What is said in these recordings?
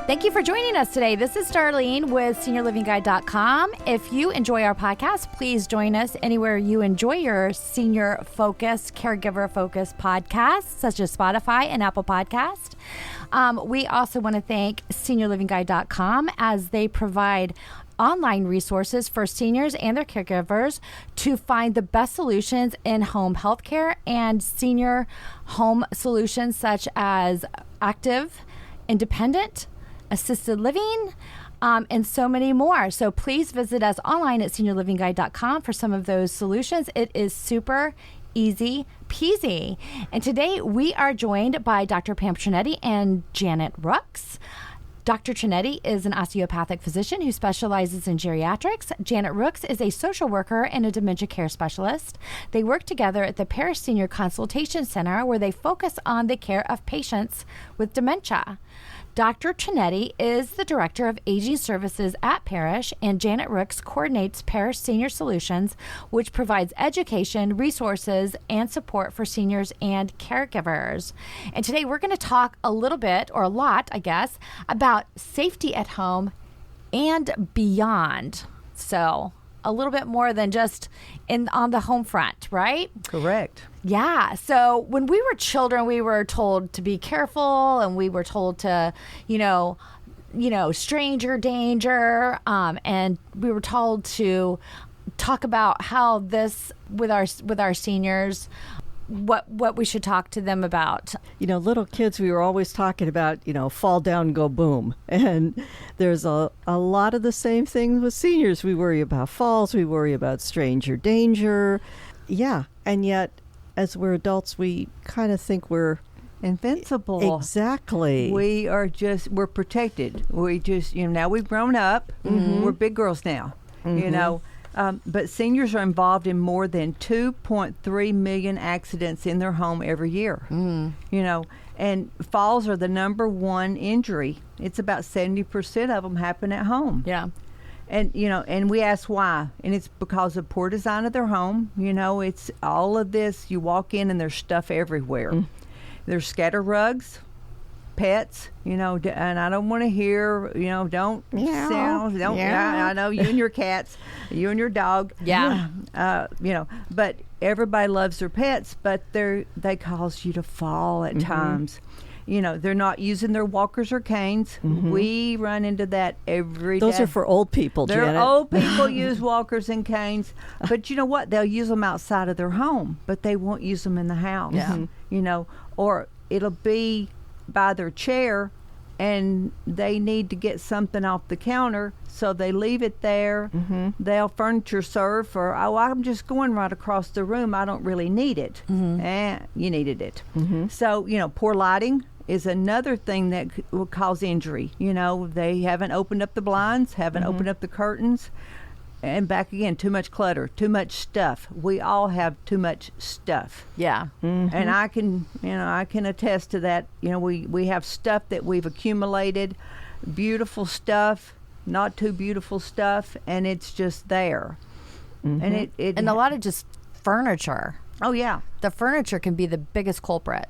Thank you for joining us today. This is Darleen with SeniorLivingGuide.com. If you enjoy our podcast, please join us anywhere you enjoy your senior-focused, caregiver-focused podcasts, such as Spotify and Apple Podcast. We also want to thank SeniorLivingGuide.com as they provide online resources for seniors and their caregivers to find the best solutions in home healthcare and senior home solutions such as active, independent, assisted living, and so many more. So please visit us online at SeniorLivingGuide.com for some of those solutions. It is super easy peasy. And today we are joined by Dr. Pam Tronetti and Janet Rooks. Dr. Tronetti is an osteopathic physician who specializes in geriatrics. Janet Rooks is a social worker and a dementia care specialist. They work together at the Parish Senior Consultation Center, where they focus on the care of patients with dementia. Dr. Tronetti is the Director of Aging Services at Parish, and Janet Rooks coordinates Parish Senior Solutions, which provides education, resources, and support for seniors and caregivers. And today we're going to talk a little bit, or a lot, I guess, about safety at home and beyond. So a little bit more than just on the home front, right? Correct. Yeah. So when we were children, we were told to be careful, and we were told to, stranger danger, and we were told to talk about how this with our seniors, what we should talk to them about. Little kids, we were always talking about, fall down, go boom. And there's a lot of the same things with seniors. We worry about falls. We worry about stranger danger. Yeah. And yet, as we're adults, we kind of think we're invincible. Exactly. We're protected. We just, now we've grown up. Mm-hmm. We're big girls now, but seniors are involved in more than 2.3 million accidents in their home every year. And falls are the number one injury. It's about 70% of them happen at home. Yeah. And, and we ask why. And it's because of poor design of their home. It's all of this. You walk in and there's stuff everywhere. There's scatter rugs, pets, and I don't want to hear, don't sound, don't, I know you and your cats, you and your dog. Yeah. But everybody loves their pets, but they cause you to fall at times. They're not using their walkers or canes. Mm-hmm. We run into that every day. Those are for old people, Janet. Old people use walkers and canes. But you know what? They'll use them outside of their home, but they won't use them in the house. Yeah. Or it'll be by their chair, and they need to get something off the counter, so they leave it there. Mm-hmm. They'll furniture serve for, I'm just going right across the room. I don't really need it. Mm-hmm. You needed it. Mm-hmm. So, poor lighting is another thing that will cause injury. They haven't opened up the blinds, haven't opened up the curtains. And back again, too much clutter, too much stuff. We all have too much stuff. Yeah. Mm-hmm. And I can attest to that. We have stuff that we've accumulated, beautiful stuff, not too beautiful stuff, and it's just there. Mm-hmm. And and a lot of just furniture. Oh yeah. The furniture can be the biggest culprit.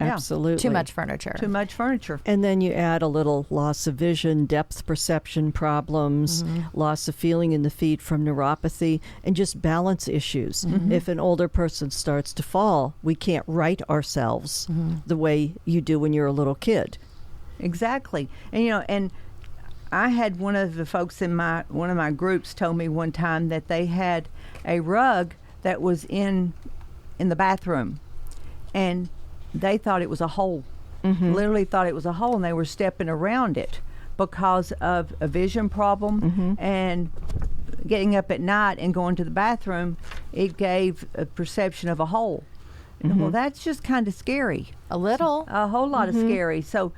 Absolutely. Too much furniture. Too much furniture. And then you add a little loss of vision, depth perception problems, loss of feeling in the feet from neuropathy, and just balance issues. Mm-hmm. If an older person starts to fall, we can't right ourselves the way you do when you're a little kid. Exactly. And and I had one of the folks in one of my groups told me one time that they had a rug that was in the bathroom, and they thought it was a hole. Mm-hmm. Literally thought it was a hole, and they were stepping around it because of a vision problem and getting up at night and going to the bathroom. It gave a perception of a hole. Well, that's just kind of scary. A little. A whole lot of scary. So,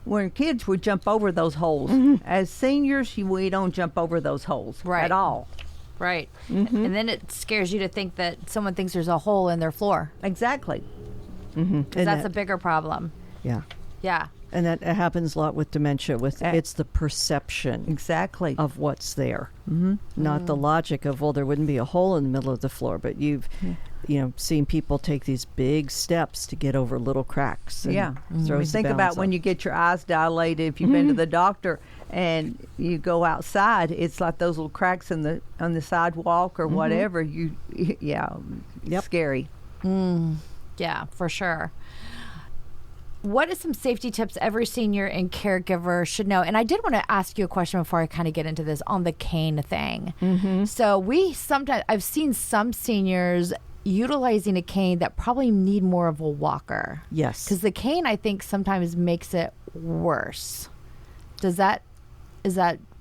when kids would jump over those holes. As seniors, we don't jump over those holes at all. Right. And then it scares you to think that someone thinks there's a hole in their floor. Exactly. Because that's a bigger problem. Yeah. Yeah. And that happens a lot with dementia. It's the perception of what's there, not the logic of, well, there wouldn't be a hole in the middle of the floor. But seeing people take these big steps to get over little cracks. And throws the Think balance about when off. you get your eyes dilated, if you've been to the doctor and you go outside, it's like those little cracks on the sidewalk or whatever. Scary. Yeah, for sure. What are some safety tips every senior and caregiver should know? And I did want to ask you a question before I kind of get into this on the cane thing. So I've seen some seniors utilizing a cane that probably need more of a walker. Yes. Because the cane, I think, sometimes makes it worse. Is that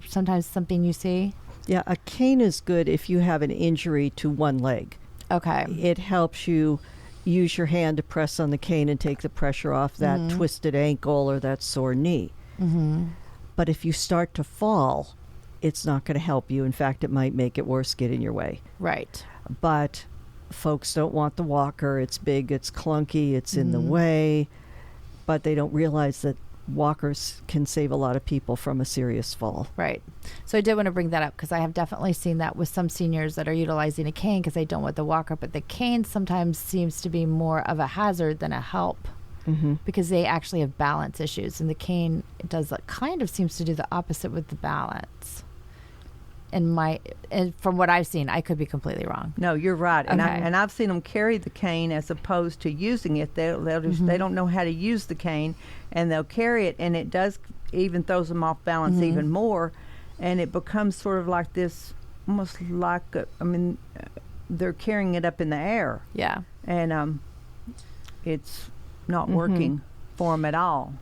sometimes something you see? Yeah, a cane is good if you have an injury to one leg. Okay. It helps you use your hand to press on the cane and take the pressure off that twisted ankle or that sore knee. But if you start to fall, it's not going to help you. In fact, it might make it worse, get in your way. Right. But folks don't want the walker. It's big, it's clunky, it's in the way. But they don't realize that walkers can save a lot of people from a serious fall. Right. So I did want to bring that up because I have definitely seen that with some seniors that are utilizing a cane because they don't want the walker, but the cane sometimes seems to be more of a hazard than a help because they actually have balance issues, and the cane kind of seems to do the opposite with the balance. And from what I've seen, I could be completely wrong. No, you're right. And Okay. I've seen them carry the cane as opposed to using it. They don't know how to use the cane, and they'll carry it, and it does even throws them off balance even more, and it becomes sort of like this, almost like they're carrying it up in the air, Yeah. and it's not working for them at all.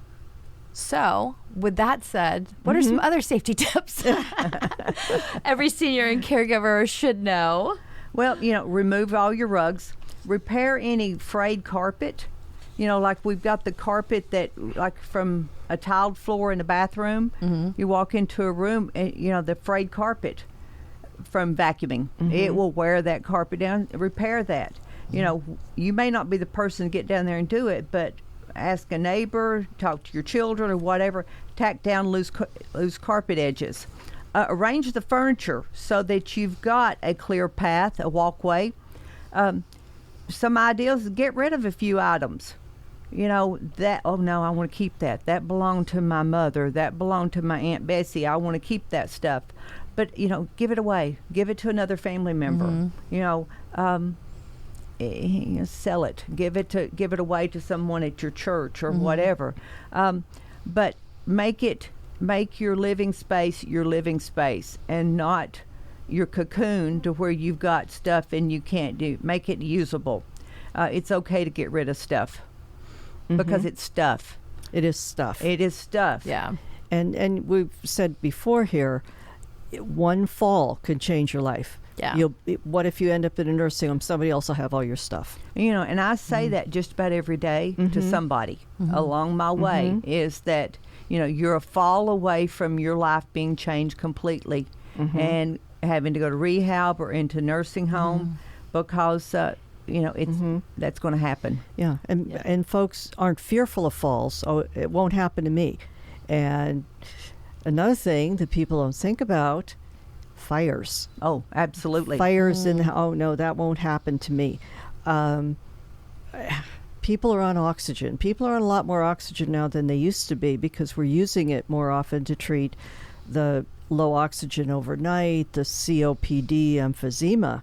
So, with that said, what are some other safety tips every senior and caregiver should know? Well, remove all your rugs, repair any frayed carpet. Like we've got the carpet that, like from a tiled floor in the bathroom, you walk into a room, and, the frayed carpet from vacuuming, it will wear that carpet down. Repair that. You may not be the person to get down there and do it, but ask a neighbor, talk to your children or whatever, tack down loose carpet edges. Arrange the furniture so that you've got a clear path, a walkway. Some ideas, get rid of a few items. I want to keep that. That belonged to my mother. That belonged to my Aunt Bessie. I want to keep that stuff. But, give it away. Give it to another family member. Sell it. Give it away to someone at your church or whatever. But make your living space and not your cocoon to where you've got stuff and you can't do. Make it usable. It's okay to get rid of stuff because it's stuff. It is stuff. It is stuff. Yeah. And we've said before here, one fall could change your life. Yeah. What if you end up in a nursing home? Somebody else will have all your stuff. And I say that just about every day to somebody along my way, is that, you're a fall away from your life being changed completely and having to go to rehab or into nursing home because, it's that's going to happen. Yeah. And folks aren't fearful of falls. Oh, it won't happen to me. And another thing that people don't think about, fires. Oh, absolutely. Fires no, that won't happen to me. People are on oxygen. People are on a lot more oxygen now than they used to be because we're using it more often to treat the low oxygen overnight, the COPD, emphysema.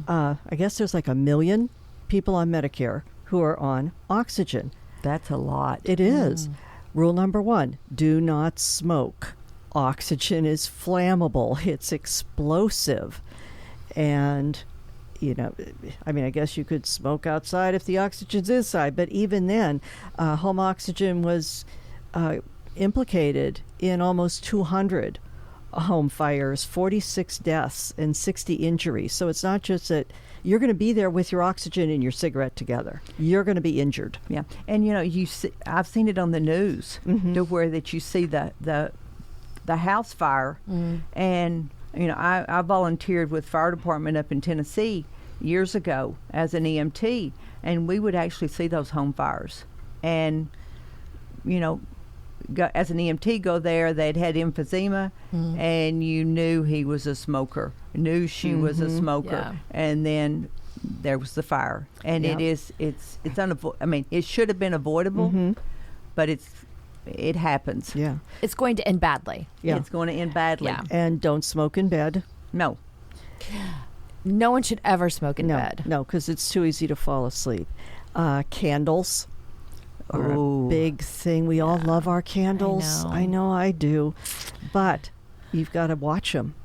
I guess there's like 1 million people on Medicare who are on oxygen. That's a lot. It is. Rule number 1, do not smoke. Oxygen is flammable. It's explosive. And, I guess you could smoke outside if the oxygen's inside. But even then, home oxygen was implicated in almost 200 home fires, 46 deaths, and 60 injuries. So it's not just that you're going to be there with your oxygen and your cigarette together. You're going to be injured. Yeah. And, I've seen it on the news to where that you see the house fire. And I volunteered with fire department up in Tennessee years ago as an EMT, and we would actually see those home fires. And as an EMT go there, they'd had emphysema, and you knew he was a smoker, knew she was a smoker. Yeah. And then there was the fire, and Yep. it's unavoidable. I mean, it should have been avoidable, but it happens. Yeah. It's going to end badly. Yeah. It's going to end badly. Yeah. And don't smoke in bed. No. No one should ever smoke in bed. No, because it's too easy to fall asleep. Candles are Ooh. a big thing. We all love our candles. know. I know I do. But you've got to watch them.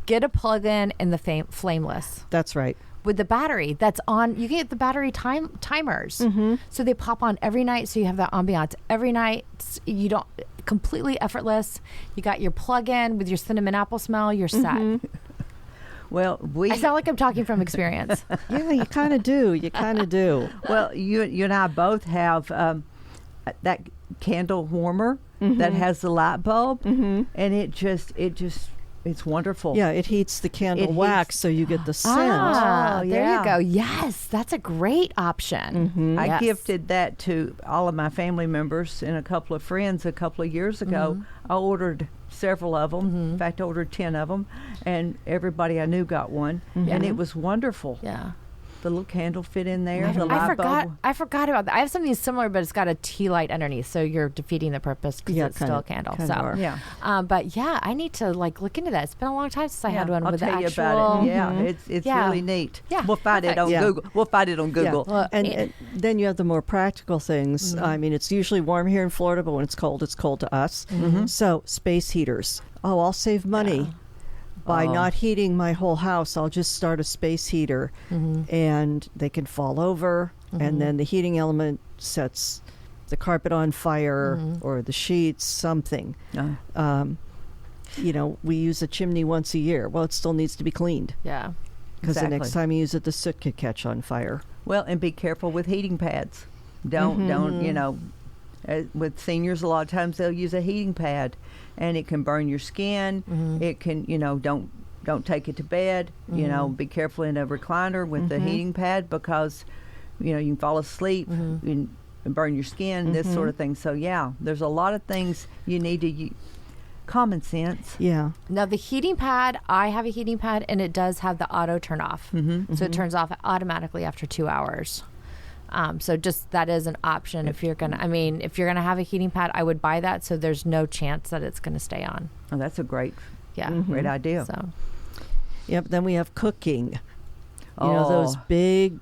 Get a plug-in in the flameless. That's right. With the battery that's on, you can get the battery timers. So they pop on every night, so you have that ambiance every night. You don't, completely effortless. You got your plug-in with your cinnamon apple smell, you're set. Well, I sound like I'm talking from experience. Yeah, you kind of do. You kind of do. well, you and I both have that candle warmer that has the light bulb, and it's wonderful. Yeah, it heats the candle It wax heats- so you get the scent. Ah, Oh, there yeah. you go. Yes, that's a great option. I Yes. gifted that to all of my family members and a couple of friends a couple of years ago. I ordered several of them. In fact, I ordered 10 of them, and everybody I knew got one, and it was wonderful. Yeah. The little candle fit in there. The I light bulb. forgot about that. I have something similar, but it's got a tea light underneath, so you're defeating the purpose because Yeah, it's kinda- still a candle. kinda So, are. Yeah. but yeah, I need to look into that. It's been a long time since I had one I'll with tell the you actual. about it. Yeah, it's Yeah. really neat. Yeah, We'll find it perfect. on Yeah. Google. We'll find it on Google. Well, And then you have the more practical things. I mean, it's usually warm here in Florida, but when it's cold to us. So space heaters. Oh, I'll save money by not heating my whole house. I'll just start a space heater, and they can fall over, and then the heating element sets the carpet on fire or the sheets, something. We use a chimney once a year. Well, it still needs to be cleaned yeah. because the next Exactly. time you use it, the soot could catch on fire. Well, and be careful with heating pads. Don't with seniors, a lot of times they'll use a heating pad, and it can burn your skin. It can, don't take it to bed. Be careful in a recliner with the heating pad because, you can fall asleep and burn your skin, this sort of thing. So yeah, there's a lot of things you need to use. Common sense. Yeah. Now the heating pad, I have a heating pad, and it does have the auto turn off, so it turns off automatically after 2 hours. So just that is an option if you're gonna. I mean, if you're gonna have a heating pad, I would buy that, so there's no chance that it's gonna stay on. Oh, that's a great Yeah. idea. So Yep. Then we have cooking. Those big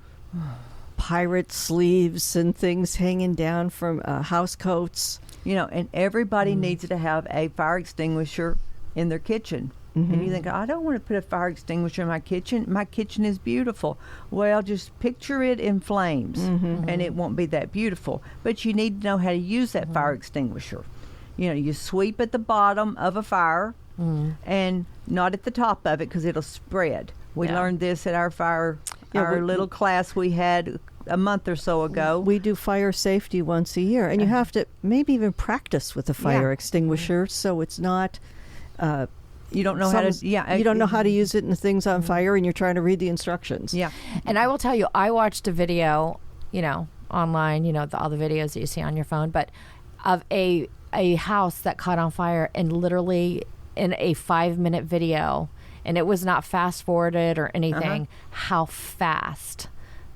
pirate sleeves and things hanging down from house coats. And everybody needs to have a fire extinguisher in their kitchen. And you think, I don't want to put a fire extinguisher in my kitchen. My kitchen is beautiful. Well, just picture it in flames, and it won't be that beautiful. But you need to know how to use that fire extinguisher. You sweep at the bottom of a fire and not at the top of it because it'll spread. We learned this at our little class we had a month or so ago. We do fire safety once a year, and you have to maybe even practice with a fire extinguisher so it's not... you don't know how to... you don't know how to use it in things on fire, and you're trying to read the instructions. Yeah. And I will tell you, I watched a video, online, all the videos that you see on your phone, but of a house that caught on fire, and literally in a 5-minute video, and it was not fast forwarded or anything, how fast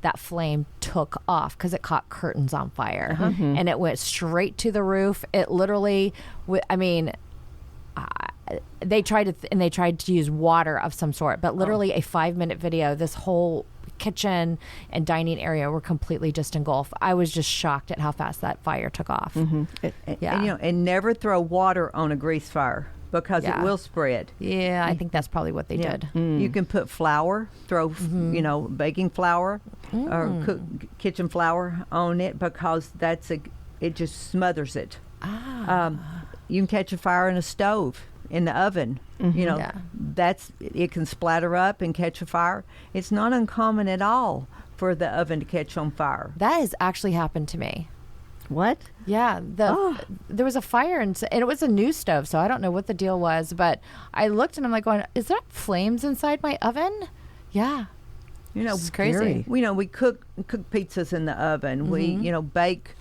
that flame took off because it caught curtains on fire and it went straight to the roof. It literally, they tried to use water of some sort, but literally a 5-minute video, this whole kitchen and dining area were completely just engulfed. I was just shocked at how fast that fire took off. And never throw water on a grease fire because it will spread. Yeah, I think that's probably what they did. You can put flour, throw baking flour or kitchen flour on it because it just smothers it. You can catch a fire in a stove, in the oven. It can splatter up and catch a fire. It's not uncommon at all for the oven to catch on fire. That has actually happened to me. What? Yeah, there was a fire, and it was a new stove, so I don't know what the deal was, but I looked and I'm like going, is there flames inside my oven? Yeah. It's crazy. We cook pizzas in the oven. We, bake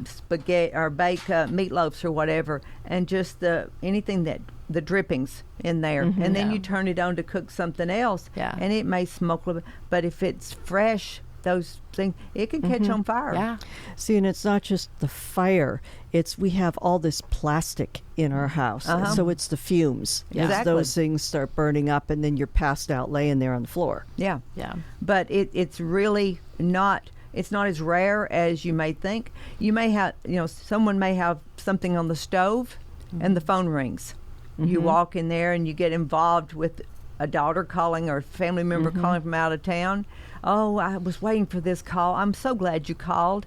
spaghetti or bake meatloafs or whatever, and just anything that the drippings in there, and then you turn it on to cook something else, and it may smoke a little bit. But if it's fresh, those things, it can catch on fire. Yeah. See, and it's not just the fire. We have all this plastic in our house. So it's the fumes. Yeah. As those things start burning up, and then you're passed out laying there on the floor. Yeah. But it's really not, it's not as rare as you may think. You may have, someone may have something on the stove and the phone rings. You walk in there and you get involved with a daughter calling or a family member calling from out of town. Oh, I was waiting for this call. I'm so glad you called.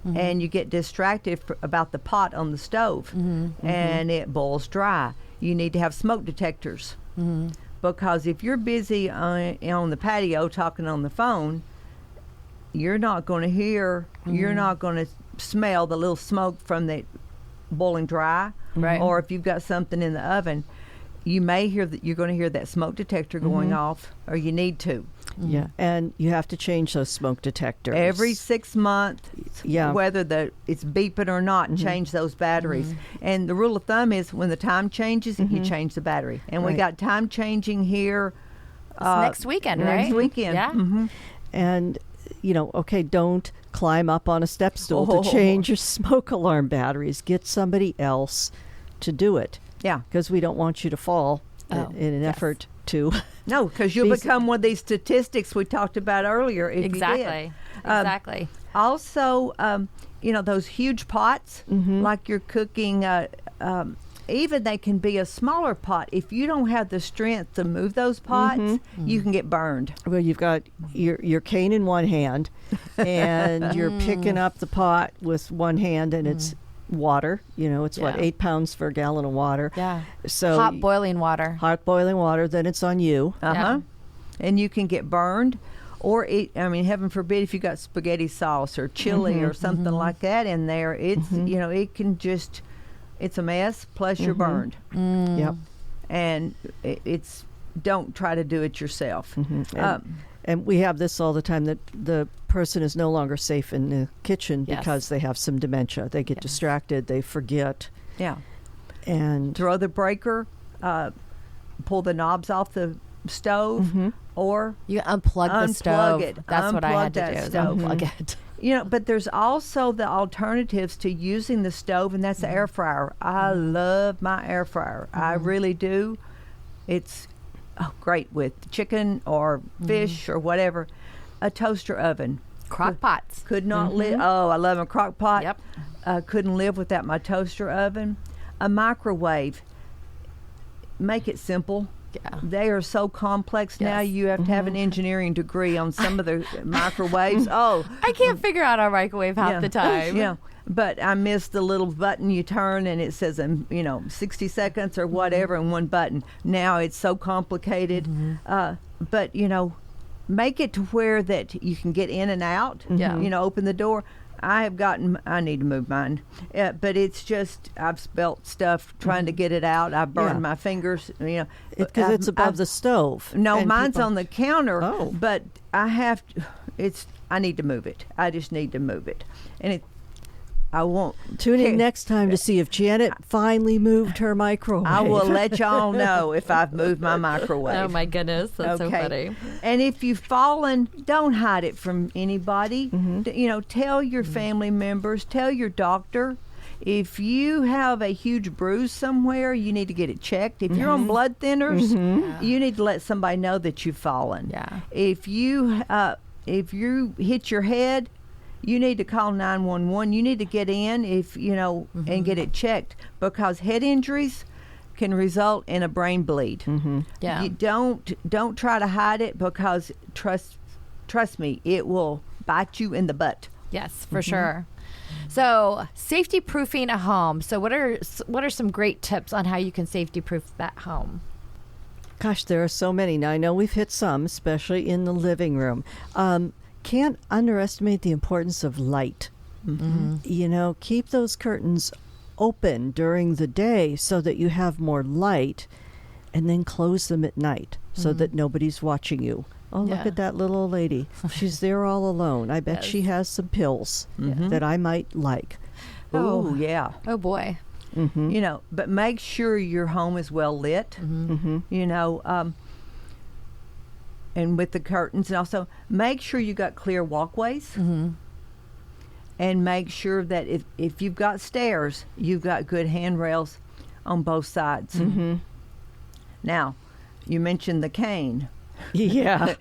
And you get distracted about the pot on the stove, and it boils dry. You need to have smoke detectors, because if you're busy on the patio talking on the phone, you're not going to hear, you're not going to smell the little smoke from the boiling dry. Right. Or if you've got something in the oven, you may hear that you're going to hear that smoke detector going off, or you need to. Yeah, and you have to change those smoke detectors Every 6 months, whether it's beeping or not, change those batteries. And the rule of thumb is when the time changes, you change the battery. And we got time changing here. Next weekend, right? Next weekend. Yeah. And, don't climb up on a step stool to change your smoke alarm batteries. Get somebody else to do it. Yeah. Because we don't want you to fall in an effort to. No, because you'll become one of these statistics we talked about earlier. If Exactly. You did. Exactly. Also, those huge pots, like you're cooking, even they can be a smaller pot. If you don't have the strength to move those pots, you can get burned. Well, you've got your cane in one hand, and you're picking up the pot with one hand, and it's water. It's 8 pounds for a gallon of water. Yeah. So hot boiling water. Then it's on you. And you can get burned, or heaven forbid, if you got spaghetti sauce or chili or something like that in there, it's it can just, it's a mess. Plus you're burned. Yep. And it's, don't try to do it yourself. And we have this all the time, that the person is no longer safe in the kitchen because they have some dementia. They get distracted, they forget. Yeah. And throw the breaker, pull the knobs off the stove, or you unplug the stove. It. That's what I had to do. Stove. Unplug it. But there's also the alternatives to using the stove, and that's the air fryer. I love my air fryer. I really do. It's great with chicken or fish or whatever. A toaster oven. Crock pots. Could not live. Oh, I love a crock pot. Yep. Couldn't live without my toaster oven. A microwave. Make it simple. Yeah. They are so complex now. You have to have an engineering degree on some of the microwaves. I can't figure out our microwave half the time. Yeah. But I missed the little button you turn, and it says, 60 seconds or whatever, and one button. Now it's so complicated. But, make it to where that you can get in and out. Yeah. Open the door. I need to move mine. But it's just, I've spelt stuff trying to get it out. I've burned my fingers, because it's above the stove. No, mine's on the counter. But I need to move it. I just need to move it. And I won't. Tune in next time to see if Janet finally moved her microwave. I will let y'all know if I've moved my microwave. Oh my goodness, that's so funny. And if you've fallen, don't hide it from anybody. Tell your family members, tell your doctor. If you have a huge bruise somewhere, you need to get it checked. If you're on blood thinners, you need to let somebody know that you've fallen. Yeah. If you hit your head, you need to call 911. You need to get in and get it checked, because head injuries can result in a brain bleed. Yeah. You don't try to hide it, because trust me, it will bite you in the butt. Yes, for sure. So, safety proofing a home. So, what are some great tips on how you can safety proof that home? Gosh, there are so many. Now, I know we've hit some, especially in the living room. Can't underestimate the importance of light. Keep those curtains open during the day so that you have more light, and then close them at night so that nobody's watching you. Oh, look at that little old lady. She's there all alone. I bet she has some pills that I might like. Oh, yeah. Oh, boy. You know, but make sure your home is well lit. You know, and with the curtains, and also make sure you got clear walkways. And make sure that if you've got stairs, you've got good handrails on both sides. Now, you mentioned the cane. Yeah.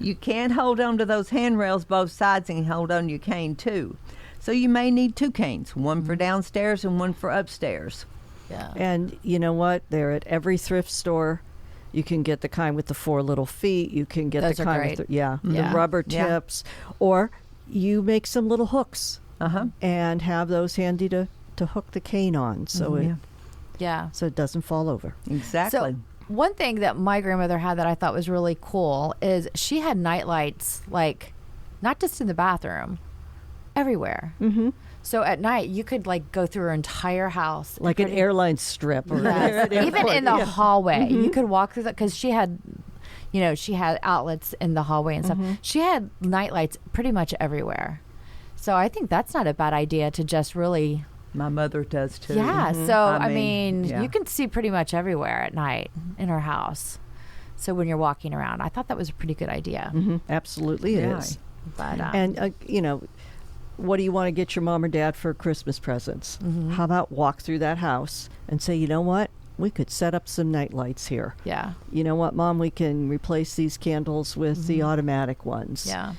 You can't hold on to those handrails both sides and hold on to your cane too. So you may need 2 canes, one for downstairs and one for upstairs. Yeah. And you know what? They're at every thrift store. You can get the kind with the 4 little feet. You can get Those the are kind great. with Yeah. the rubber tips. Or you make some little hooks and have those handy to hook the cane on so so it doesn't fall over. Exactly. So one thing that my grandmother had that I thought was really cool is she had night lights, like not just in the bathroom, everywhere. So at night you could like go through her entire house, like an airline strip, or even in the hallway. You could walk through that because she had, you know, she had outlets in the hallway and stuff. She had night lights pretty much everywhere. So I think that's not a bad idea to just really. My mother does too. Yeah. So I mean, yeah. you can see pretty much everywhere at night in her house. So when you're walking around, I thought that was a pretty good idea. Absolutely, it is. But And you know, what do you want to get your mom or dad for Christmas presents? How about walk through that house and say, you know what? We could set up some night lights here. yeah, You know what, Mom? We can replace these candles with the automatic ones. yeah,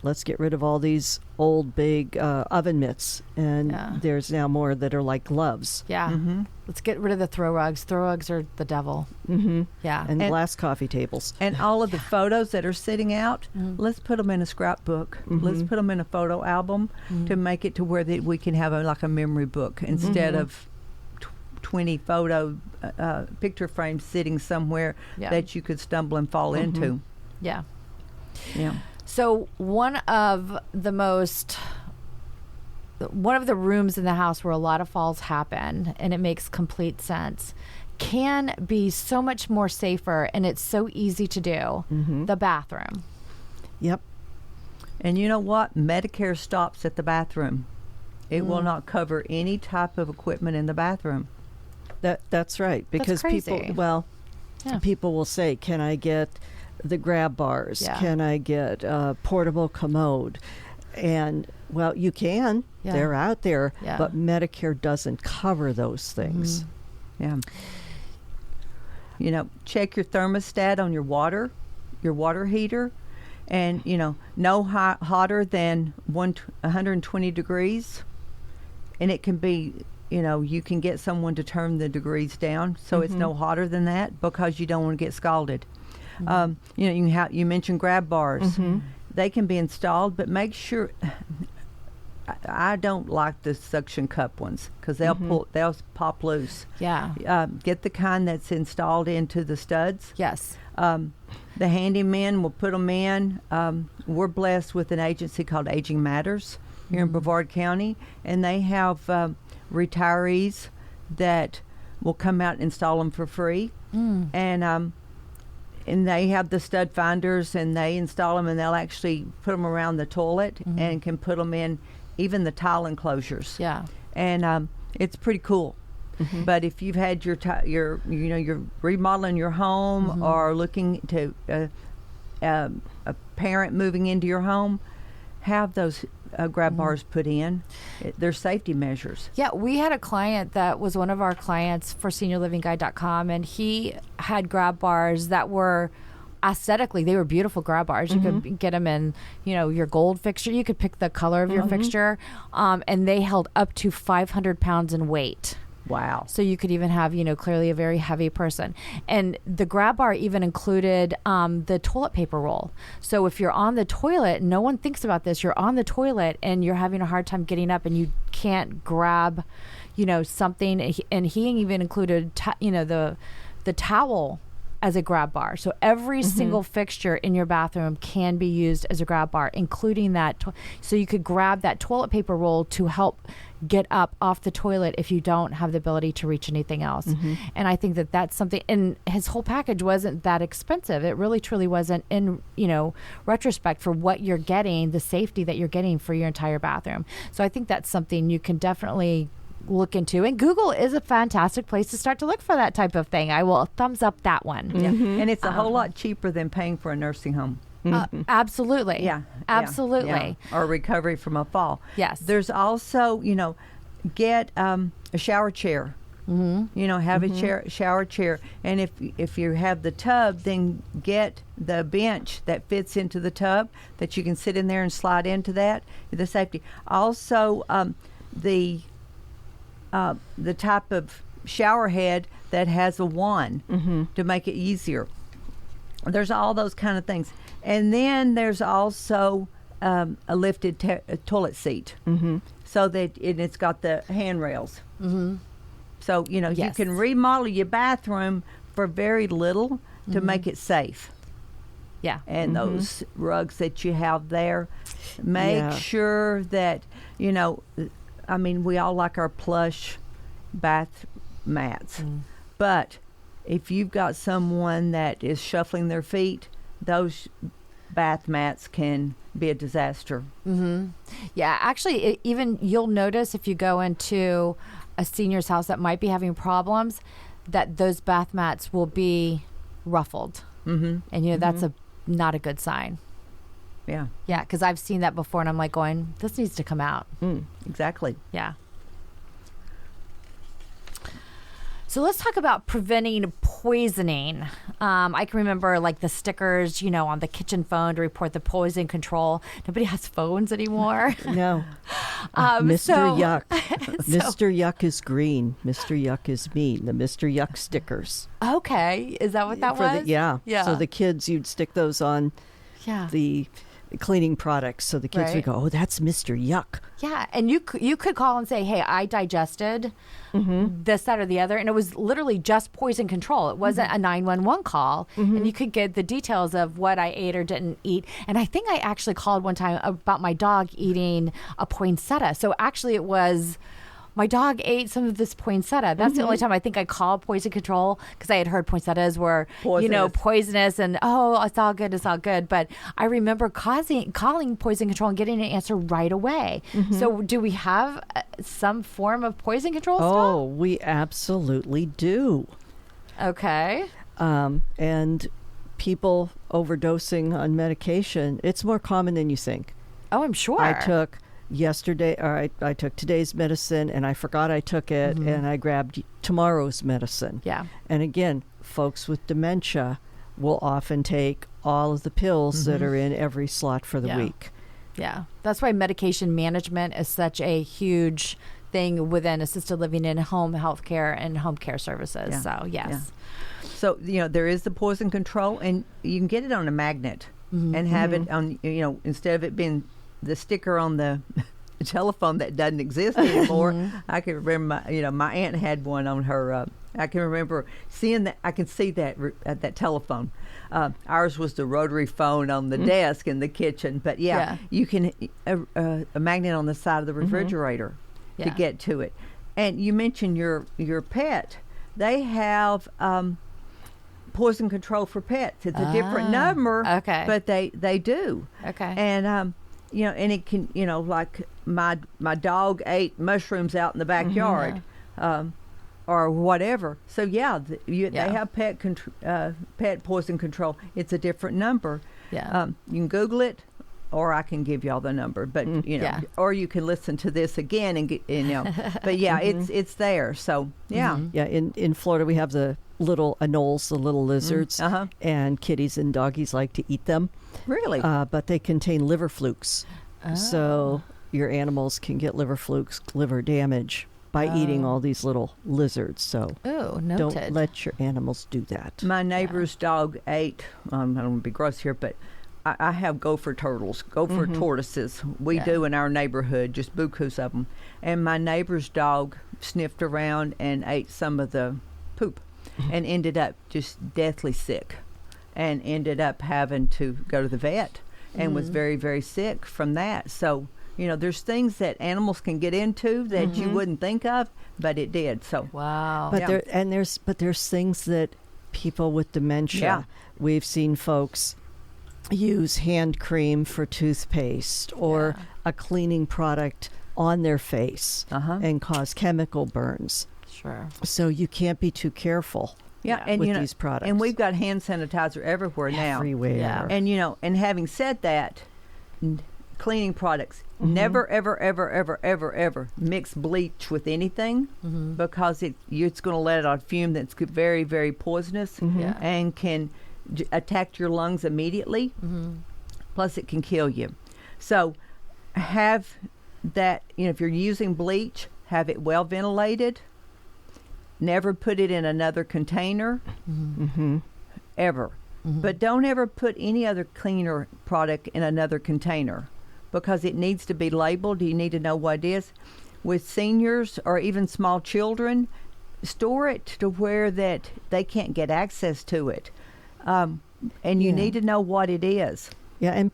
Let's get rid of all these old big oven mitts, and there's now more that are like gloves. yeah. Let's get rid of the throw rugs. Throw rugs are the devil. Yeah. And glass coffee tables. And all of the photos that are sitting out, let's put them in a scrapbook. Let's put them in a photo album to make it to where that we can have like a memory book instead of 20 photo picture frames sitting somewhere that you could stumble and fall into. Yeah. Yeah. So one of the rooms in the house where a lot of falls happen, and it makes complete sense, can be so much more safer, and it's so easy to do, the bathroom. Yep. And you know what? Medicare stops at the bathroom. It will not cover any type of equipment in the bathroom. That's right. Because crazy. people will say, can I get the grab bars? Yeah. Can I get a portable commode? And, well, you can. Yeah. They're out there. Yeah. But Medicare doesn't cover those things. Yeah. You know, check your thermostat on your water heater. And, you know, no hotter than 120 degrees. And it can be, you know, you can get someone to turn the degrees down so it's no hotter than that because you don't want to get scalded. You know, you mentioned grab bars. They can be installed, but make sure. I don't like the suction cup ones because they'll pop loose. Yeah. Get the kind that's installed into the studs. Yes. The handyman will put them in. We're blessed with an agency called Aging Matters here in Brevard County, and they have retirees that will come out and install them for free. And they have the stud finders, and they install them, and they'll actually put them around the toilet and can put them in even the tile enclosures. Yeah. And it's pretty cool. But if you've had you're remodeling your home or looking to a parent moving into your home, have those grab bars put in. They're safety measures. Yeah, we had a client that was one of our clients for SeniorLivingGuide.com, and he had grab bars that were aesthetically, they were beautiful grab bars. You could get them in, you know, your gold fixture. You could pick the color of your fixture, and they held up to 500 pounds in weight. Wow. So you could even have, you know, clearly a very heavy person. And the grab bar even included the toilet paper roll. So if you're on the toilet, no one thinks about this, you're on the toilet and you're having a hard time getting up and you can't grab, you know, something. And he even included, the towel as a grab bar. So every single fixture in your bathroom can be used as a grab bar, including that. So you could grab that toilet paper roll to help get up off the toilet if you don't have the ability to reach anything else. And I think that that's something, and his whole package wasn't that expensive. It really truly wasn't, in, you know, retrospect, for what you're getting, the safety that you're getting for your entire bathroom. So I think that's something you can definitely look into. And Google is a fantastic place to start to look for that type of thing. I will thumbs up that one. Yeah. And it's a whole lot cheaper than paying for a nursing home. Absolutely. Yeah. Absolutely. Yeah. Or recovery from a fall. Yes. There's also, get a shower chair. Have a shower chair. And if you have the tub, then get the bench that fits into the tub that you can sit in there and slide into that, the safety. Also, the type of shower head that has a wand to make it easier. There's all those kind of things. And then there's also a lifted toilet seat. So that it's got the handrails. So, Yes. you can remodel your bathroom for very little to make it safe. Yeah. And those rugs that you have there, make sure that, we all like our plush bath mats. But if you've got someone that is shuffling their feet, those bath mats can be a disaster. Yeah, actually, even you'll notice if you go into a senior's house that might be having problems, that those bath mats will be ruffled. And, that's not a good sign. Yeah. Yeah, because I've seen that before, and I'm like going, this needs to come out. Exactly. Yeah. So let's talk about preventing poisoning. I can remember like the stickers, on the kitchen phone to report the poison control. Nobody has phones anymore. No. Mr. Yuck. Mr. Yuck is green. Mr. Yuck is mean. The Mr. Yuck stickers. Okay. Is that what that was? Yeah. Yeah. So the kids, you'd stick those on the cleaning products. So the kids would go, oh, that's Mr. Yuck. Yeah. And you could call and say, hey, I digested this, that, or the other. And it was literally just poison control. It wasn't a 911 call. And you could get the details of what I ate or didn't eat. And I think I actually called one time about my dog eating a poinsettia. So actually it was... my dog ate some of this poinsettia. That's the only time I think I called poison control, because I had heard poinsettias were, poisonous, and it's all good, it's all good. But I remember calling poison control and getting an answer right away. So do we have some form of poison control still? Oh, we absolutely do. Okay. And people overdosing on medication, it's more common than you think. Oh, I'm sure. I took today's medicine and I forgot I took it, and I grabbed tomorrow's medicine. Yeah. And again, folks with dementia will often take all of the pills that are in every slot for the week. Yeah. That's why medication management is such a huge thing within assisted living and home health care and home care services. Yeah. So, yes. Yeah. So, there is the poison control, and you can get it on a magnet and have it on, instead of it being the sticker on the telephone that doesn't exist anymore. I can remember, my aunt had one on her. I can remember seeing that. I can see that at that telephone. Ours was the rotary phone on the desk in the kitchen. But you can a magnet on the side of the refrigerator to get to it. And you mentioned your pet. They have poison control for pets. It's a different number. Okay. But they do. Okay. And and it can, like my dog ate mushrooms out in the backyard, or whatever. So they have pet poison control. It's a different number. Yeah. You can Google it, or I can give y'all the number. But or you can listen to this again and get, But it's there. So yeah. Yeah. In Florida, we have the little anoles, the little lizards, and kitties and doggies like to eat them. Really? But they contain liver flukes. So your animals can get liver flukes, liver damage by eating all these little lizards. So don't let your animals do that. My neighbor's dog ate, I don't want to be gross here, but I have gopher tortoises. We do in our neighborhood, just bukus of them. And my neighbor's dog sniffed around and ate some of the poop and ended up just deathly sick, and ended up having to go to the vet, and was very, very sick from that. So, there's things that animals can get into that you wouldn't think of, but it did. So wow. But there's things that people with dementia, we've seen folks use hand cream for toothpaste, or a cleaning product on their face and cause chemical burns. Sure. So you can't be too careful. Yeah, and with these products. And we've got hand sanitizer everywhere now. Everywhere. Yeah. And and having said that, cleaning products, never, ever, ever, ever, ever, ever mix bleach with anything because it's going to let out a fume that's very, very poisonous and can attack your lungs immediately. Plus, it can kill you. So, have that. If you're using bleach, have it well ventilated. Never put it in another container, ever. But don't ever put any other cleaner product in another container because it needs to be labeled. You need to know what it is. With seniors or even small children, store it to where that they can't get access to it. And you need to know what it is. Yeah, and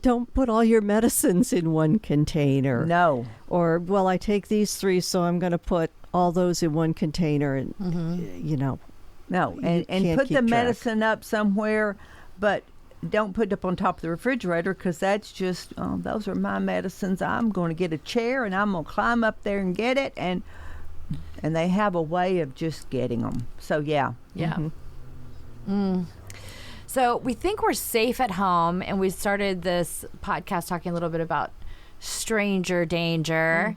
don't put all your medicines in one container. No. Or, well, I take these 3, so I'm going to put all those in one container, and No, and put the medicine up somewhere, but don't put it up on top of the refrigerator because that's just, those are my medicines. I'm going to get a chair and I'm going to climb up there and get it, and they have a way of just getting them. So yeah. So we think we're safe at home, and we started this podcast talking a little bit about stranger danger.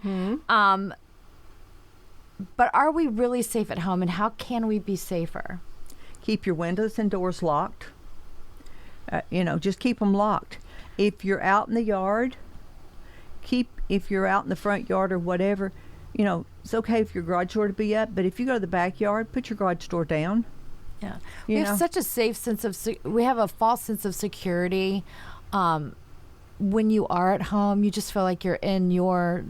But are we really safe at home, and how can we be safer? Keep your windows and doors locked. Just keep them locked. If you're out in the yard, if you're out in the front yard or whatever, it's okay for your garage door to be up, but if you go to the backyard, put your garage door down. Yeah. We have such a safe sense of, we have a false sense of security. When you are at home, you just feel like you're in your,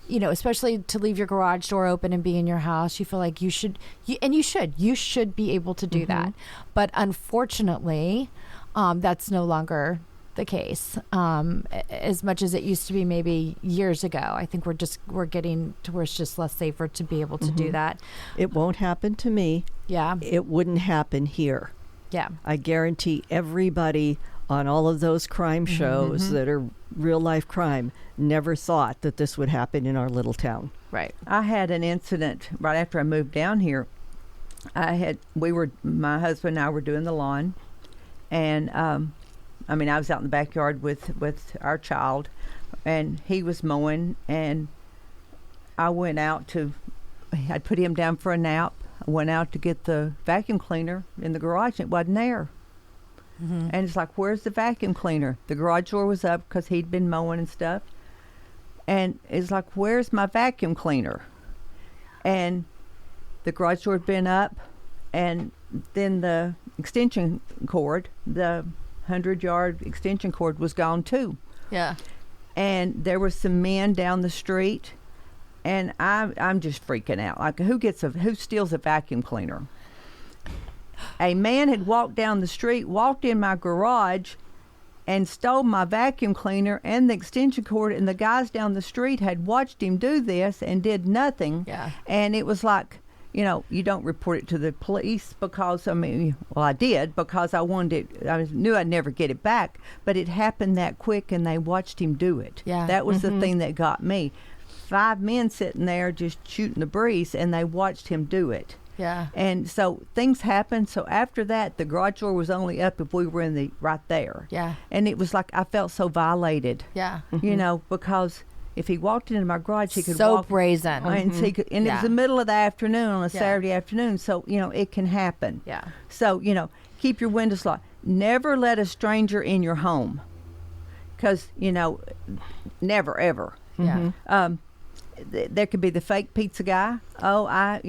especially to leave your garage door open and be in your house, you feel like you should be able to do that. But unfortunately, that's no longer the case. As much as it used to be maybe years ago, I think we're getting to where it's just less safer to be able to do that. It won't happen to me. Yeah. It wouldn't happen here. Yeah. I guarantee everybody on all of those crime shows that are real life crime never thought that this would happen in our little town. Right. I had an incident right after I moved down here. My husband and I were doing the lawn, and I was out in the backyard with our child, and he was mowing, and I went out I'd put him down for a nap. I went out to get the vacuum cleaner in the garage, and it wasn't there. And it's like, where's the vacuum cleaner? The garage door was up because he'd been mowing and stuff. And it's like, where's my vacuum cleaner? And the garage door had been up, and then the extension cord, the 100-yard extension cord, was gone too. Yeah. And there were some men down the street, and I'm just freaking out. Like, who steals a vacuum cleaner? A man had walked down the street, walked in my garage, and stole my vacuum cleaner and the extension cord, and the guys down the street had watched him do this and did nothing. Yeah. And it was like, you don't report it to the police because, I did because I knew I'd never get it back, but it happened that quick and they watched him do it. Yeah. That was the thing that got me. 5 men sitting there just shooting the breeze, and they watched him do it. Yeah. And so things happened. So after that, the garage door was only up if we were right there. Yeah. And it was like I felt so violated. Yeah. Because if he walked into my garage, he could so walk. brazen. And, it was the middle of the afternoon on a Saturday afternoon. So, it can happen. Yeah. So, keep your windows locked. Never let a stranger in your home. Because, never, ever. Yeah. There could be the fake pizza guy. I'm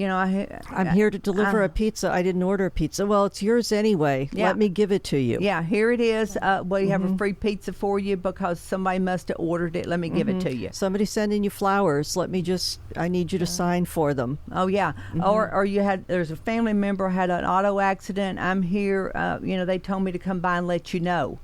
here to deliver a pizza. I didn't order a pizza. Well, it's yours anyway. Yeah. Let me give it to you. Yeah, here it is. We have a free pizza for you because somebody must have ordered it. Let me give it to you. Somebody's sending you flowers. I need you to sign for them. Oh, yeah. Or there's a family member had an auto accident. I'm here. They told me to come by and let you know.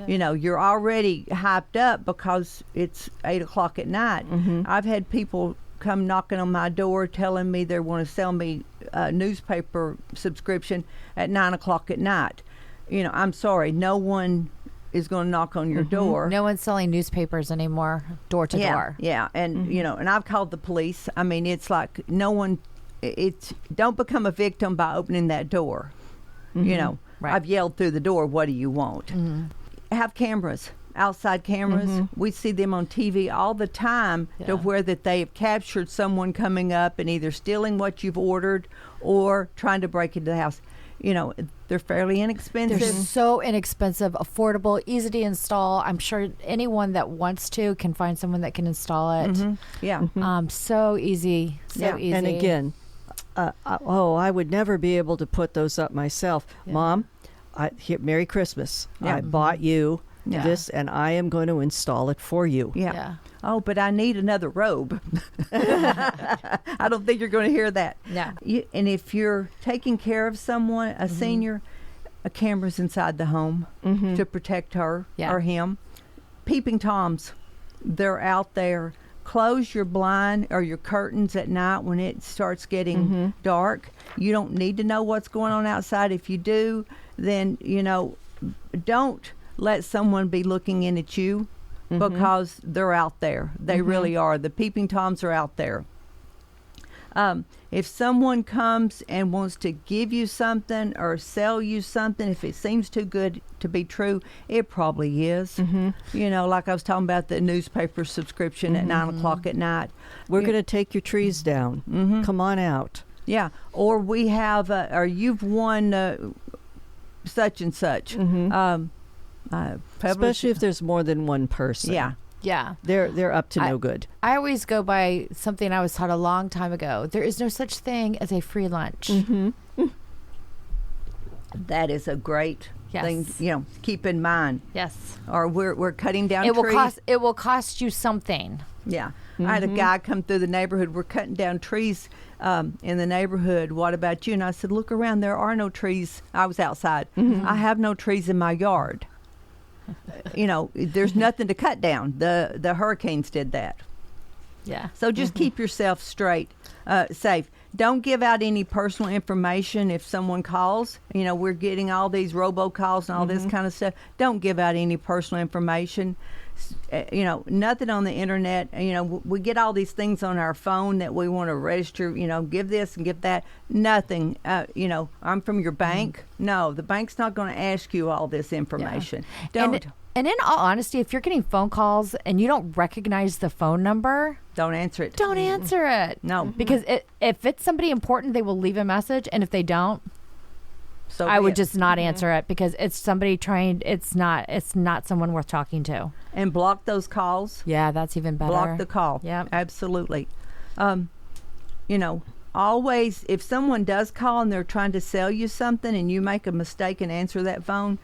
Yeah. You're already hyped up because it's 8 o'clock at night. I've had people come knocking on my door telling me they want to sell me a newspaper subscription at 9 o'clock at night. I'm sorry, no one is going to knock on your door. No one's selling newspapers anymore, door to door. Yeah, and and I've called the police. I mean, it's like no one. It's don't become a victim by opening that door. Right. I've yelled through the door. What do you want? Have cameras. Outside cameras, we see them on TV all the time to where that they have captured someone coming up and either stealing what you've ordered or trying to break into the house. They're fairly inexpensive. They're so inexpensive, affordable, easy to install. I'm sure anyone that wants to can find someone that can install it. Yeah. So easy. So easy. And again, I would never be able to put those up myself. Mom, Merry Christmas. I bought you this, and I am going to install it for you. Yeah. Oh, but I need another robe. I don't think you're going to hear that. No. And if you're taking care of someone, a senior, a camera's inside the home to protect her or him. Peeping Toms, they're out there. Close your blind or your curtains at night when it starts getting dark. You don't need to know what's going on outside. If you do, then, don't let someone be looking in at you because they're out there. They really are. The peeping Toms are out there. If someone comes and wants to give you something or sell you something, if it seems too good to be true, it probably is. Like I was talking about the newspaper subscription at 9 o'clock at night. We're going to take your trees down. Come on out. Yeah. Or we have, or you've won such and such. Especially if there's more than one person. Yeah. They're up to no good. I always go by something I was taught a long time ago. There is no such thing as a free lunch. That is a great thing, keep in mind. Yes. Or we're cutting down trees. It will cost you something. Yeah. I had a guy come through the neighborhood. We're cutting down trees in the neighborhood. What about you? And I said, look around. There are no trees. I was outside. I have no trees in my yard. There's nothing to cut down. The hurricanes did that. Yeah. So just keep yourself safe. Don't give out any personal information if someone calls. We're getting all these robocalls and all this kind of stuff. Don't give out any personal information. Nothing on the internet. We get all these things on our phone that we want to register, give this and give that. Nothing. I'm from your bank. No, the bank's not going to ask you all this information. Don't. And in all honesty, if you're getting phone calls and you don't recognize the phone number, don't answer it. Don't answer it. No. Because if it's somebody important, they will leave a message. And if they don't, so I would just not answer it because it's somebody trying. It's not someone worth talking to. And block those calls. Yeah, that's even better. Block the call. Yeah, absolutely. Always, if someone does call and they're trying to sell you something and you make a mistake and answer that phone,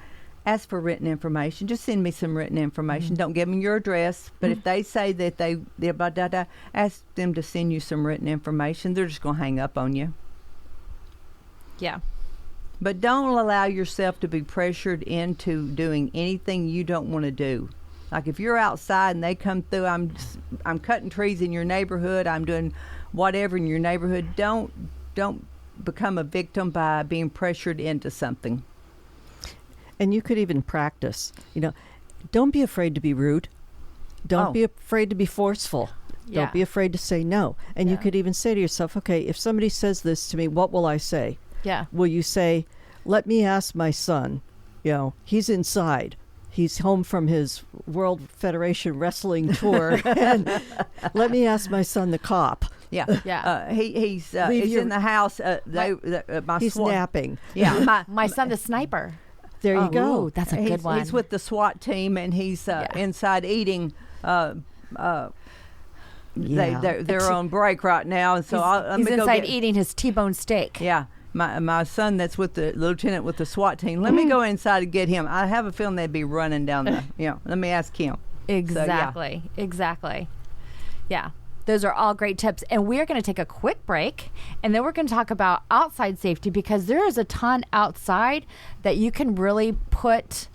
ask for written information. Just send me some written information. Don't give them your address. But if they say that they're blah, blah, blah, ask them to send you some written information. They're just going to hang up on you. Yeah. But don't allow yourself to be pressured into doing anything you don't want to do. Like if you're outside and they come through, I'm cutting trees in your neighborhood, I'm doing whatever in your neighborhood. Don't become a victim by being pressured into something. And you could even practice. Don't be afraid to be rude. Don't be afraid to be forceful. Yeah. Don't be afraid to say no. And you could even say to yourself, okay, if somebody says this to me, what will I say? Yeah. Will you say, let me ask my son, he's inside. He's home from his World Federation Wrestling tour. And let me ask my son, the cop. Yeah. Yeah. He's in the house. He's napping. Yeah. My son, the sniper. There you go. Ooh, that's a good one. He's with the SWAT team, and he's inside eating. They're on break right now, and so he's inside eating his T-bone steak. Yeah. My son that's with the lieutenant with the SWAT team, let me go inside and get him. I have a feeling they'd be running down the, let me ask him. Exactly. So, Exactly. Yeah. Those are all great tips. And we're going to take a quick break, and then we're going to talk about outside safety because there is a ton outside that you can really put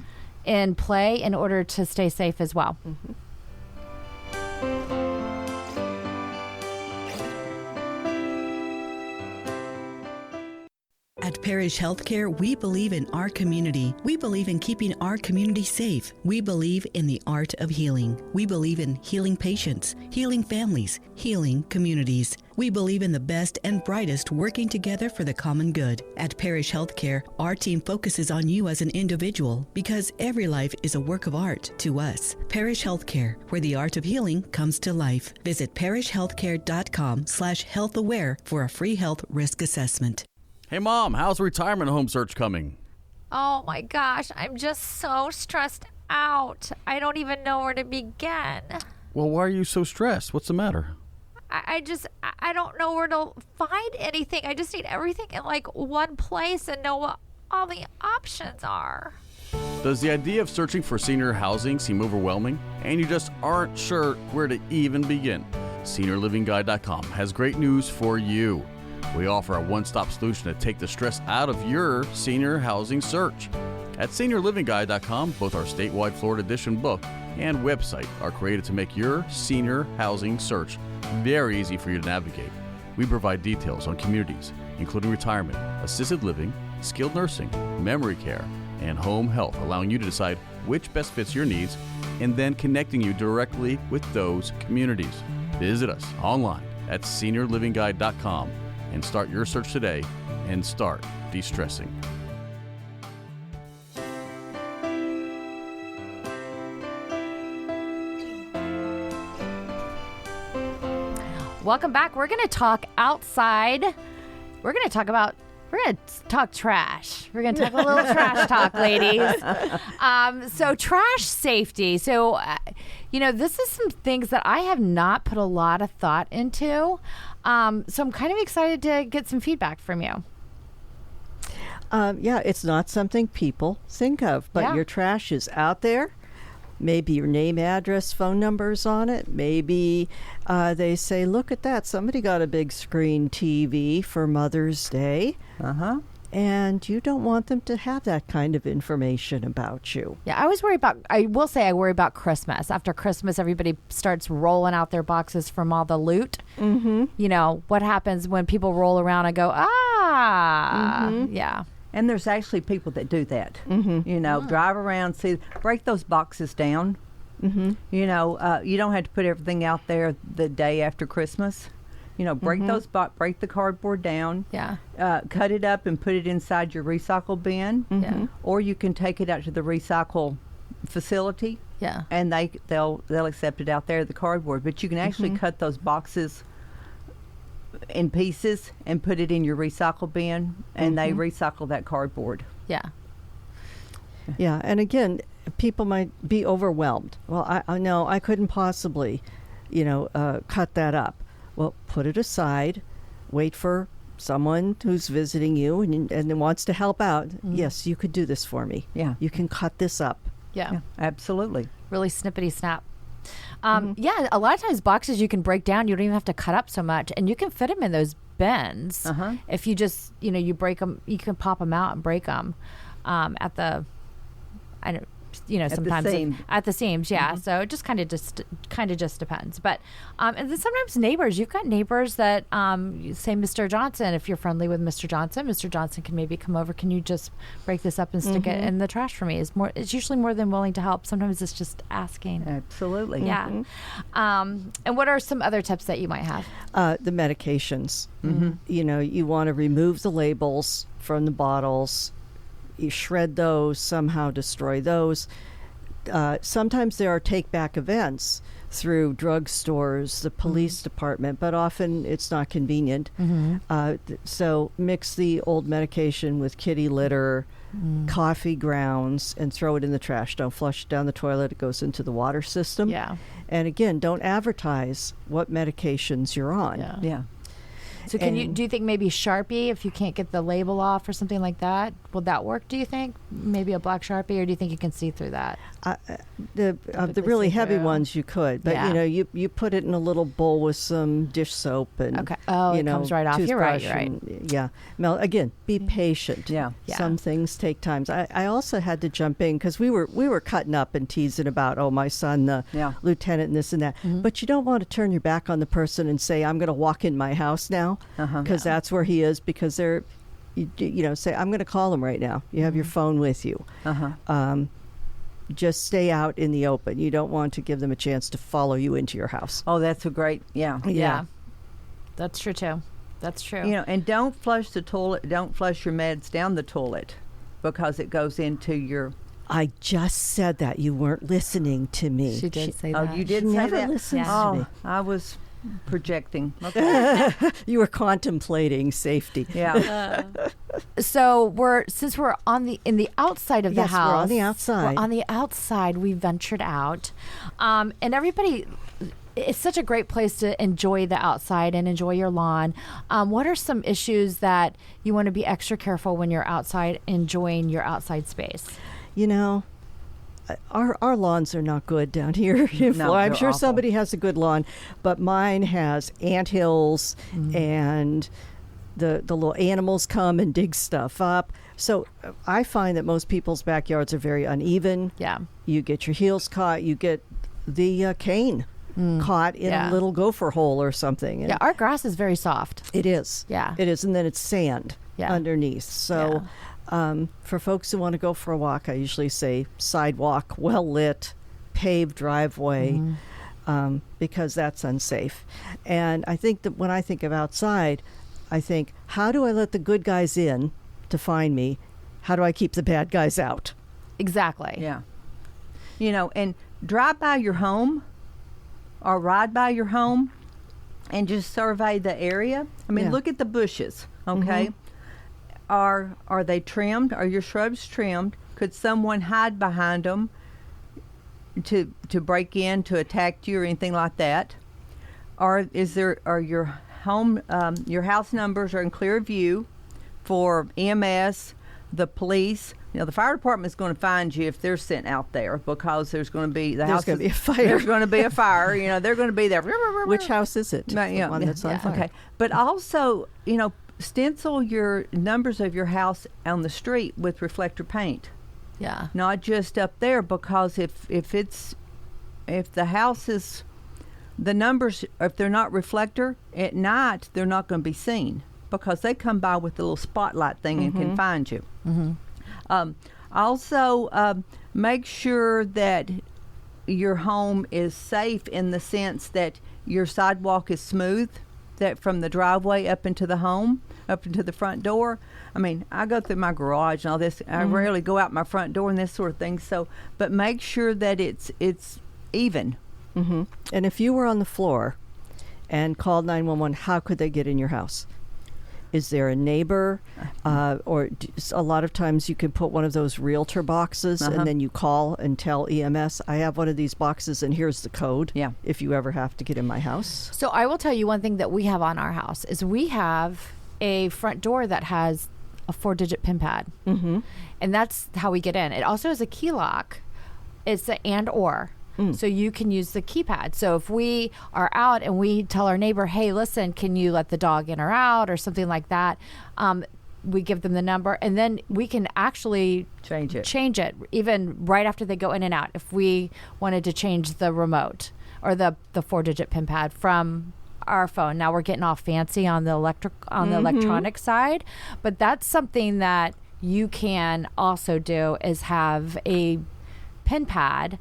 in play in order to stay safe as well. At Parish Healthcare, we believe in our community. We believe in keeping our community safe. We believe in the art of healing. We believe in healing patients, healing families, healing communities. We believe in the best and brightest working together for the common good. At Parish Healthcare, our team focuses on you as an individual because every life is a work of art to us. Parish Healthcare, where the art of healing comes to life. Visit parishhealthcare.com/healthaware for a free health risk assessment. Hey, Mom, how's the retirement home search coming? Oh my gosh, I'm just so stressed out. I don't even know where to begin. Well, why are you so stressed? What's the matter? I don't know where to find anything. I just need everything in like one place and know what all the options are. Does the idea of searching for senior housing seem overwhelming and you just aren't sure where to even begin? SeniorLivingGuide.com has great news for you. We offer a one-stop solution to take the stress out of your senior housing search. At SeniorLivingGuide.com, both our statewide Florida edition book and website are created to make your senior housing search very easy for you to navigate. We provide details on communities, including retirement, assisted living, skilled nursing, memory care, and home health, allowing you to decide which best fits your needs and then connecting you directly with those communities. Visit us online at SeniorLivingGuide.com and start your search today and start de-stressing. Welcome back. We're going to talk outside. We're going to talk trash. We're going to talk a little trash talk, ladies. So trash safety. So, this is some things that I have not put a lot of thought into. So I'm kind of excited to get some feedback from you. It's not something people think of, but your trash is out there. Maybe your name, address, phone number's on it. Maybe they say, look at that. Somebody got a big screen TV for Mother's Day. And you don't want them to have that kind of information about you. Yeah, I worry about Christmas. After Christmas, everybody starts rolling out their boxes from all the loot. Mm-hmm. What happens when people roll around and go, yeah. And there's actually people that do that. Drive around, break those boxes down. You don't have to put everything out there the day after Christmas. Break break the cardboard down. Yeah. Cut it up and put it inside your recycle bin. Yeah. Or you can take it out to the recycle facility. Yeah. And they'll accept it out there, the cardboard. But you can actually cut those boxes in pieces and put it in your recycle bin, and they recycle that cardboard. Yeah. Yeah, and again, people might be overwhelmed. Well, I know I couldn't possibly, cut that up. Well, put it aside, wait for someone who's visiting you and wants to help out. Yes, you could do this for me. Yeah. You can cut this up. Yeah. Absolutely. Really snippety snap. Yeah, a lot of times boxes you can break down. You don't even have to cut up so much, and you can fit them in those bins. If you just, you break them, you can pop them out and break them at the, sometimes at the seams. Yeah. So it just kind of just depends. But and then sometimes neighbors. You've got neighbors that say, Mr. Johnson, if you're friendly with Mr. Johnson can maybe come over. Can you just break this up and stick it in the trash for me? It's usually more than willing to help. Sometimes it's just asking. Absolutely. Yeah. And what are some other tips that you might have? The medications. You want to remove the labels from the bottles. You shred those, somehow destroy those. Sometimes there are take-back events through drugstores, the police department, but often it's not convenient. So mix the old medication with kitty litter, coffee grounds, and throw it in the trash. Don't flush it down the toilet. It goes into the water system. Yeah. And again, don't advertise what medications you're on. Yeah. So do you think maybe Sharpie, if you can't get the label off or something like that, will that work, do you think? Maybe a black Sharpie, or do you think you can see through that? The really heavy ones you could, but you put it in a little bowl with some dish soap and it comes right off. You're right. Mel, again, be patient. Yeah. Some things take time. I also had to jump in because we were cutting up and teasing about, my son, the lieutenant, and this and that. But you don't want to turn your back on the person and say, I'm going to walk in my house now, because that's where he is, because they're you say, I'm going to call them right now. You have your phone with you. Just stay out in the open. You don't want to give them a chance to follow you into your house. Oh, that's a great, Yeah. That's true too. That's true. And don't flush the toilet. Don't flush your meds down the toilet because it goes into your... I just said that. You weren't listening to me. She did say that. Oh, you did She say never that? listens to me. I was projecting. Okay. You were contemplating safety. Yeah. So since we're in the outside of the Yes, house. we're on the outside. We're on the outside. We ventured out, and everybody. It's such a great place to enjoy the outside and enjoy your lawn. What are some issues that you want to be extra careful when you're outside enjoying your outside space? Our lawns are not good down here. I'm sure awful. somebody has a good lawn, but mine has anthills and the little animals come and dig stuff up. So I find that most people's backyards are very uneven. Yeah. You get your heels caught. You get the cane caught in a little gopher hole or something. And Yeah, our grass is very soft. it is. Yeah. It is. And then it's sand underneath. So for folks who want to go for a walk, I usually say sidewalk, well lit, paved driveway, because that's unsafe. And I think that when I think of outside, I think, how do I let the good guys in to find me? How do I keep the bad guys out? Exactly. Yeah. And drive by your home or ride by your home and just survey the area. I mean, look at the bushes, okay? Are they trimmed? Are your shrubs trimmed? Could someone hide behind them to break in, to attack you or anything like that? Or are your your house numbers are in clear view for EMS, the police? The fire department is going to find you if they're sent out there because there's going to be There's going to be a fire. There's going to be a fire. They're going to be there. Which house is it? The one that's on fire. Okay, but also, stencil your numbers of your house on the street with reflector paint. Yeah. Not just up there, because if the house is, the numbers, if they're not reflector at night, they're not going to be seen because they come by with the little spotlight thing and can find you. Also, make sure that your home is safe in the sense that your sidewalk is smooth, that from the driveway up into the home, up into the front door. I mean, I go through my garage and all this. I rarely go out my front door and this sort of thing. So, but make sure that it's even. And if you were on the floor and called 911, how could they get in your house? Is there a neighbor? Or a lot of times you can put one of those realtor boxes and then you call and tell EMS, I have one of these boxes and here's the code. Yeah. If you ever have to get in my house. So I will tell you one thing that we have on our house is we have a front door that has a 4-digit PIN pad. And that's how we get in. It also has a key lock. It's the and/or. So you can use the keypad. So if we are out and we tell our neighbor, hey, listen, can you let the dog in or out or something like that, we give them the number and then we can actually change it even right after they go in and out. If we wanted to change the remote or the 4-digit PIN pad from our phone. Now we're getting all fancy on the electronic side, but that's something that you can also do is have a PIN pad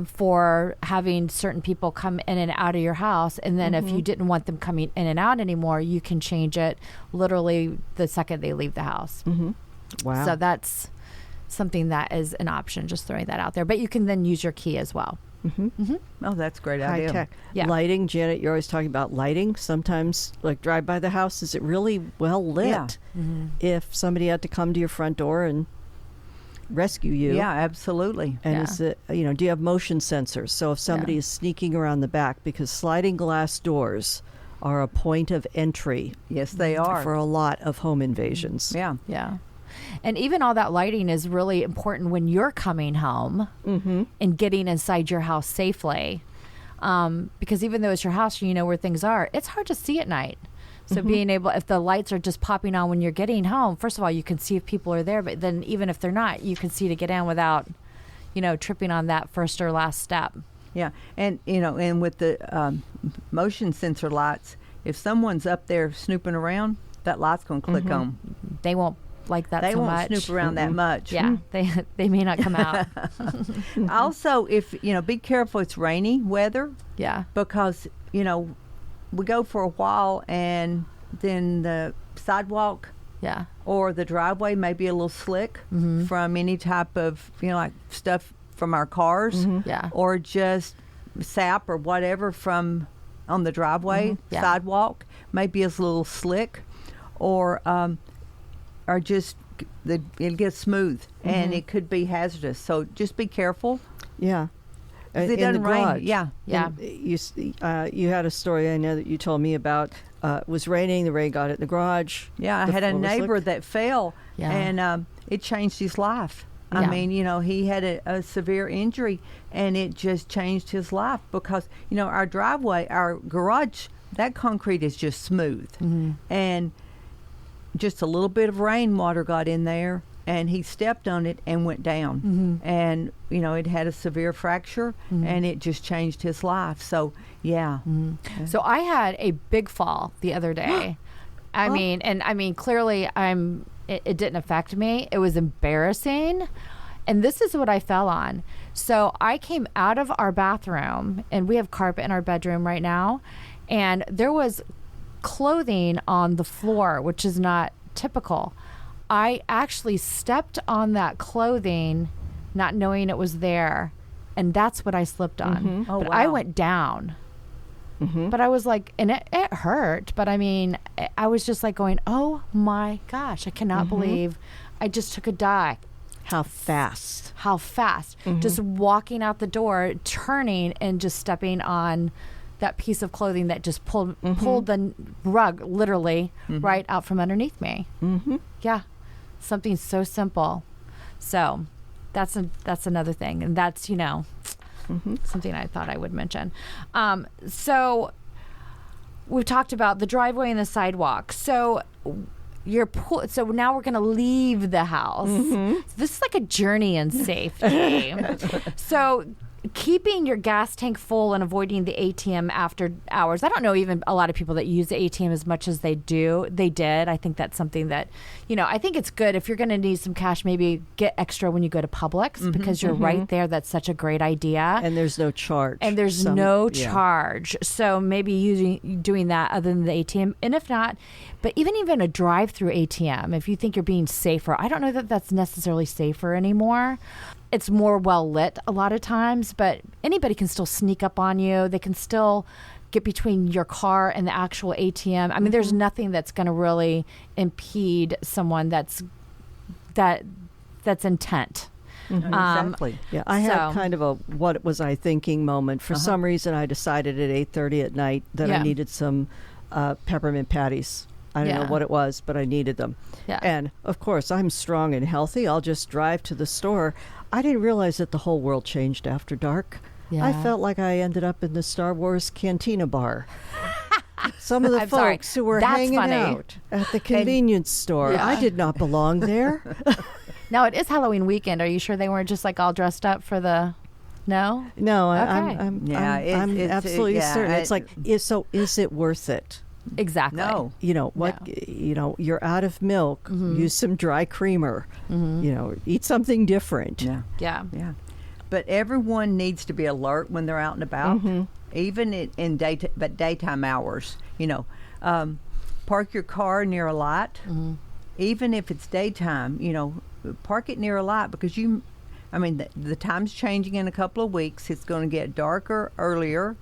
for having certain people come in and out of your house. And then if you didn't want them coming in and out anymore, you can change it literally the second they leave the house. Wow. So that's something that is an option, just throwing that out there. But you can then use your key as well. Oh, that's a great High idea. tech. Yeah. Lighting, Janet, you're always talking about lighting. Sometimes, like drive by the house, is it really well lit? Yeah. If somebody had to come to your front door and rescue you. Yeah, absolutely. And is it, do you have motion sensors? So if somebody is sneaking around the back, because sliding glass doors are a point of entry. Yes, they are. For a lot of home invasions. Yeah. Yeah. And even all that lighting is really important when you're coming home and getting inside your house safely. Because even though it's your house and you know where things are, it's hard to see at night. So being able, if the lights are just popping on when you're getting home, first of all, you can see if people are there. But then even if they're not, you can see to get in without, tripping on that first or last step. Yeah. And, and with the motion sensor lights, if someone's up there snooping around, that light's going to click on. they won't like that They so won't much. snoop around that much. Yeah, they may not come out. Also, if be careful. It's rainy weather. Yeah. Because we go for a while and then the sidewalk Yeah. or the driveway may be a little slick from any type of like stuff from our cars, Yeah. or just sap or whatever from on the driveway Yeah. sidewalk may be a little slick, or just it gets smooth and it could be hazardous. So just be careful. Yeah. 'Cause it In the doesn't rain. garage. Yeah. Yeah. You had a story I know that you told me about. It was raining. The rain got it in the garage. Yeah, I The had a floor was neighbor slick. that fell, Yeah. and it changed his life. I Yeah. mean, he had a severe injury, and it just changed his life because, our driveway, our garage, that concrete is just smooth. And just a little bit of rainwater got in there, and he stepped on it and went down. And, it had a severe fracture, and it just changed his life. So, yeah. So I had a big fall the other day. I mean, clearly it didn't affect me. It was embarrassing. And this is what I fell on. So I came out of our bathroom, and we have carpet in our bedroom right now, and there was clothing on the floor, which is not typical. I actually stepped on that clothing, not knowing it was there, and that's what I slipped on. Oh, but I wow. went down. But I was like, and it hurt, but I mean, I was just like going, oh my gosh, I cannot believe I just took a dive. How fast? How fast. Just walking out the door, turning and just stepping on that piece of clothing that just pulled the rug literally right out from underneath me. Yeah. Something so simple. So that's another thing. And that's, something I thought I would mention. So we've talked about the driveway and the sidewalk. So so now we're going to leave the house. So this is like a journey in safety. So keeping your gas tank full and avoiding the ATM after hours. I don't know even a lot of people that use the ATM as much as they do. They did. I think that's something that, I think it's good if you're going to need some cash, maybe get extra when you go to Publix because you're right there. That's such a great idea. And there's no charge. And there's no charge. So maybe doing that other than the ATM. And if not, but even a drive-through ATM, if you think you're being safer, I don't know that that's necessarily safer anymore. It's more well lit a lot of times, but anybody can still sneak up on you. They can still get between your car and the actual ATM. I mean, there's nothing that's going to really impede someone that's intent. Exactly. Yeah, I had kind of a what was I thinking moment. For some reason, I decided at 8:30 at night that I needed some peppermint patties. I don't know what it was, but I needed them. Yeah. And, of course, I'm strong and healthy. I'll just drive to the store. I didn't realize that the whole world changed after dark. Yeah. I felt like I ended up in the Star Wars Cantina bar. Some of the folks who were hanging out at the convenience store. Yeah. I did not belong there. Now, it is Halloween weekend. Are you sure they weren't just like all dressed up for the... No? No, Okay. I'm it's absolutely certain. It's like, is it worth it? Exactly. No. You're out of milk. Use some dry creamer. Eat something different. Yeah. Yeah. Yeah. But everyone needs to be alert when they're out and about, even in daytime hours. Park your car near a light, even if it's daytime. Park it near a light because the time's changing in a couple of weeks. It's going to get darker earlier,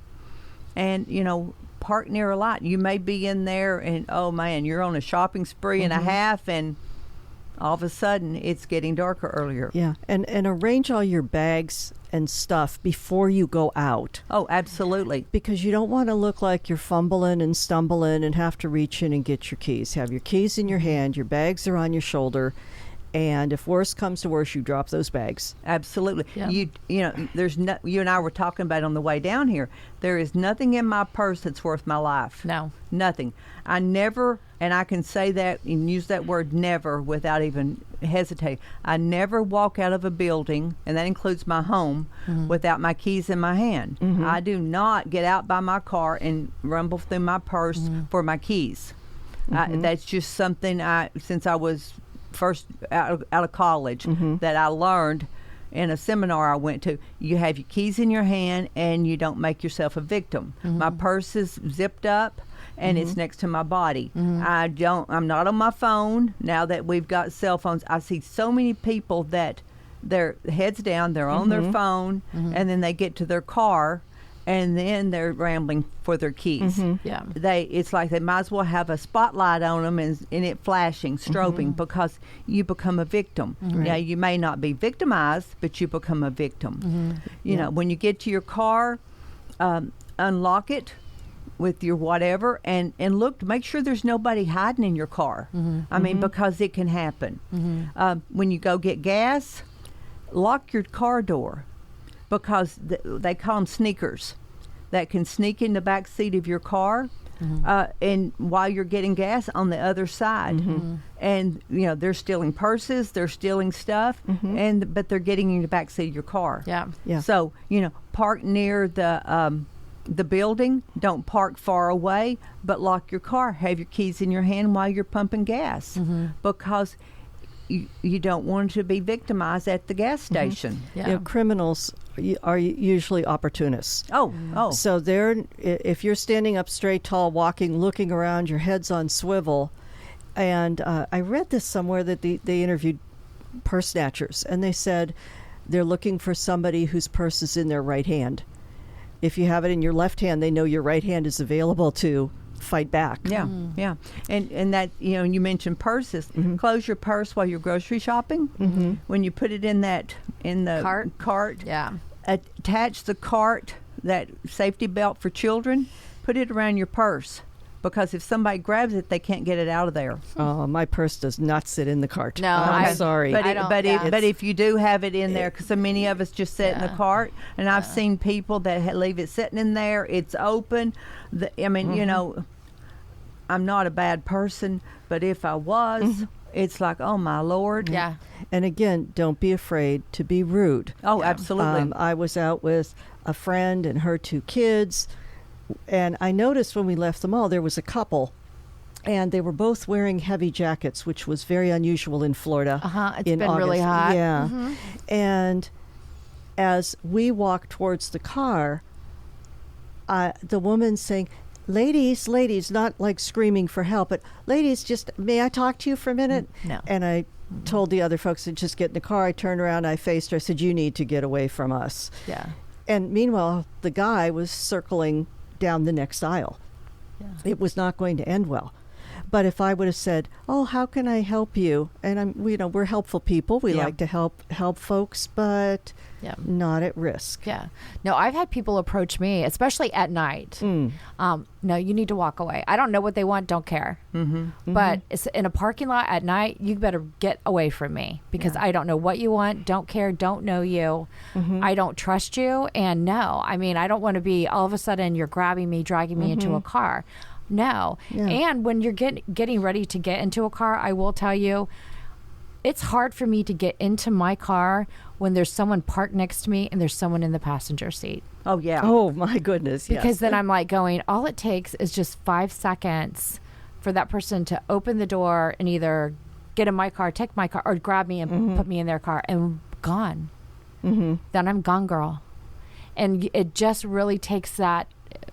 and park near a light. You may be in there, and oh man, you're on a shopping spree and a half, and all of a sudden it's getting darker earlier. Yeah, and arrange all your bags and stuff before you go out. Oh, absolutely. Because you don't want to look like you're fumbling and stumbling and have to reach in and get your keys. Have your keys in your hand, your bags are on your shoulder, and if worse comes to worse, you drop those bags. Absolutely. Yeah. There's no. You and I were talking about it on the way down here. There is nothing in my purse that's worth my life. No. Nothing. I never, and I can say that and use that word never without even hesitating. I never walk out of a building, and that includes my home, without my keys in my hand. I do not get out by my car and rumble through my purse for my keys. That's just something since I was first out of college that I learned in a seminar I went to. You have your keys in your hand and you don't make yourself a victim. My purse is zipped up and it's next to my body. I'm not on my phone now that we've got cell phones. I see so many people that their heads down, they're on their phone, and then they get to their car and then they're rambling for their keys. Yeah. It's like they might as well have a spotlight on them and it flashing, strobing, because you become a victim. Now, you may not be victimized, but you become a victim. You know, when you get to your car, unlock it with your whatever and look to make sure there's nobody hiding in your car. I mean, because it can happen. When you go get gas, lock your car door, because they call them sneakers that can sneak in the back seat of your car and while you're getting gas on the other side. And you know, they're stealing purses, they're stealing stuff, but they're getting in the back seat of your car. Yeah. So, you know, park near the building. Don't park far away, but lock your car. Have your keys in your hand while you're pumping gas, because you don't want to be victimized at the gas station. You know, criminals are usually opportunists. Oh. So if you're standing up straight, tall, walking, looking around, your head's on swivel. And I read this somewhere that they interviewed purse snatchers, and they said they're looking for somebody whose purse is in their right hand. If you have it in your left hand, they know your right hand is available to fight back. Yeah. And that, you know, you mentioned purses. Close your purse while you're grocery shopping. When you put it in the cart. Attach the cart, that safety belt for children, put it around your purse, because if somebody grabs it, they can't get it out of there. Oh, my purse does not sit in the cart. No, I'm sorry. But if you do have it in there, because so many of us just sit in the cart, and I've seen people that leave it sitting in there. It's open. I mean, you know, I'm not a bad person, but if I was, it's like, oh my Lord. Yeah. And again, don't be afraid to be rude. Oh, absolutely. I was out with a friend and her 2 kids, and I noticed when we left the mall, there was a couple, and they were both wearing heavy jackets, which was very unusual in Florida. It's been August. really hot. Yeah. And as we walked towards the car, the woman saying, ladies, not like screaming for help, but ladies, just, may I talk to you for a minute? No. And I told the other folks to just get in the car. I turned around, I faced her, I said, you need to get away from us. Yeah. And meanwhile, the guy was circling down the next aisle. It was not going to end well. But if I would have said, oh, how can I help you? And we're helpful people. We like to help folks, but not at risk. Yeah. No, I've had people approach me, especially at night. No, you need to walk away. I don't know what they want. Don't care. But it's in a parking lot at night, you better get away from me, because I don't know what you want. Don't care. Don't know you. I don't trust you. And no, I mean, I don't want to be all of a sudden you're grabbing me, dragging me into a car. No. And when you're getting ready to get into a car, I will tell you, it's hard for me to get into my car when there's someone parked next to me and there's someone in the passenger seat. Oh, yeah. Oh, my goodness. Because then I'm like going, all it takes is just 5 seconds for that person to open the door and either get in my car, take my car, or grab me and put me in their car, and gone. Then I'm gone, girl. And it just really takes that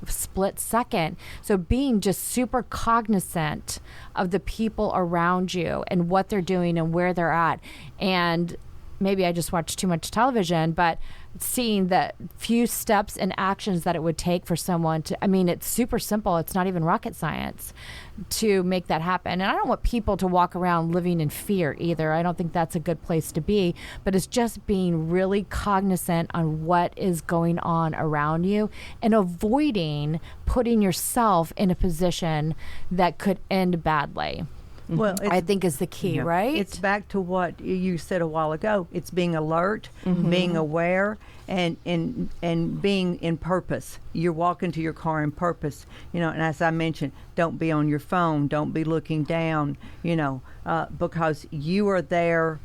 split second. So being just super cognizant of the people around you and what they're doing and where they're at. And maybe I just watch too much television, but seeing the few steps and actions that it would take for someone to, I mean, it's super simple. It's not even rocket science to make that happen. And I don't want people to walk around living in fear either. I don't think that's a good place to be, but it's just being really cognizant on what is going on around you and avoiding putting yourself in a position that could end badly. Well, I think is the key, right? It's back to what you said a while ago. It's being alert, being aware, and being in purpose. You're walking to your car in purpose, you know. And as I mentioned, don't be on your phone. Don't be looking down, you know, because you are there,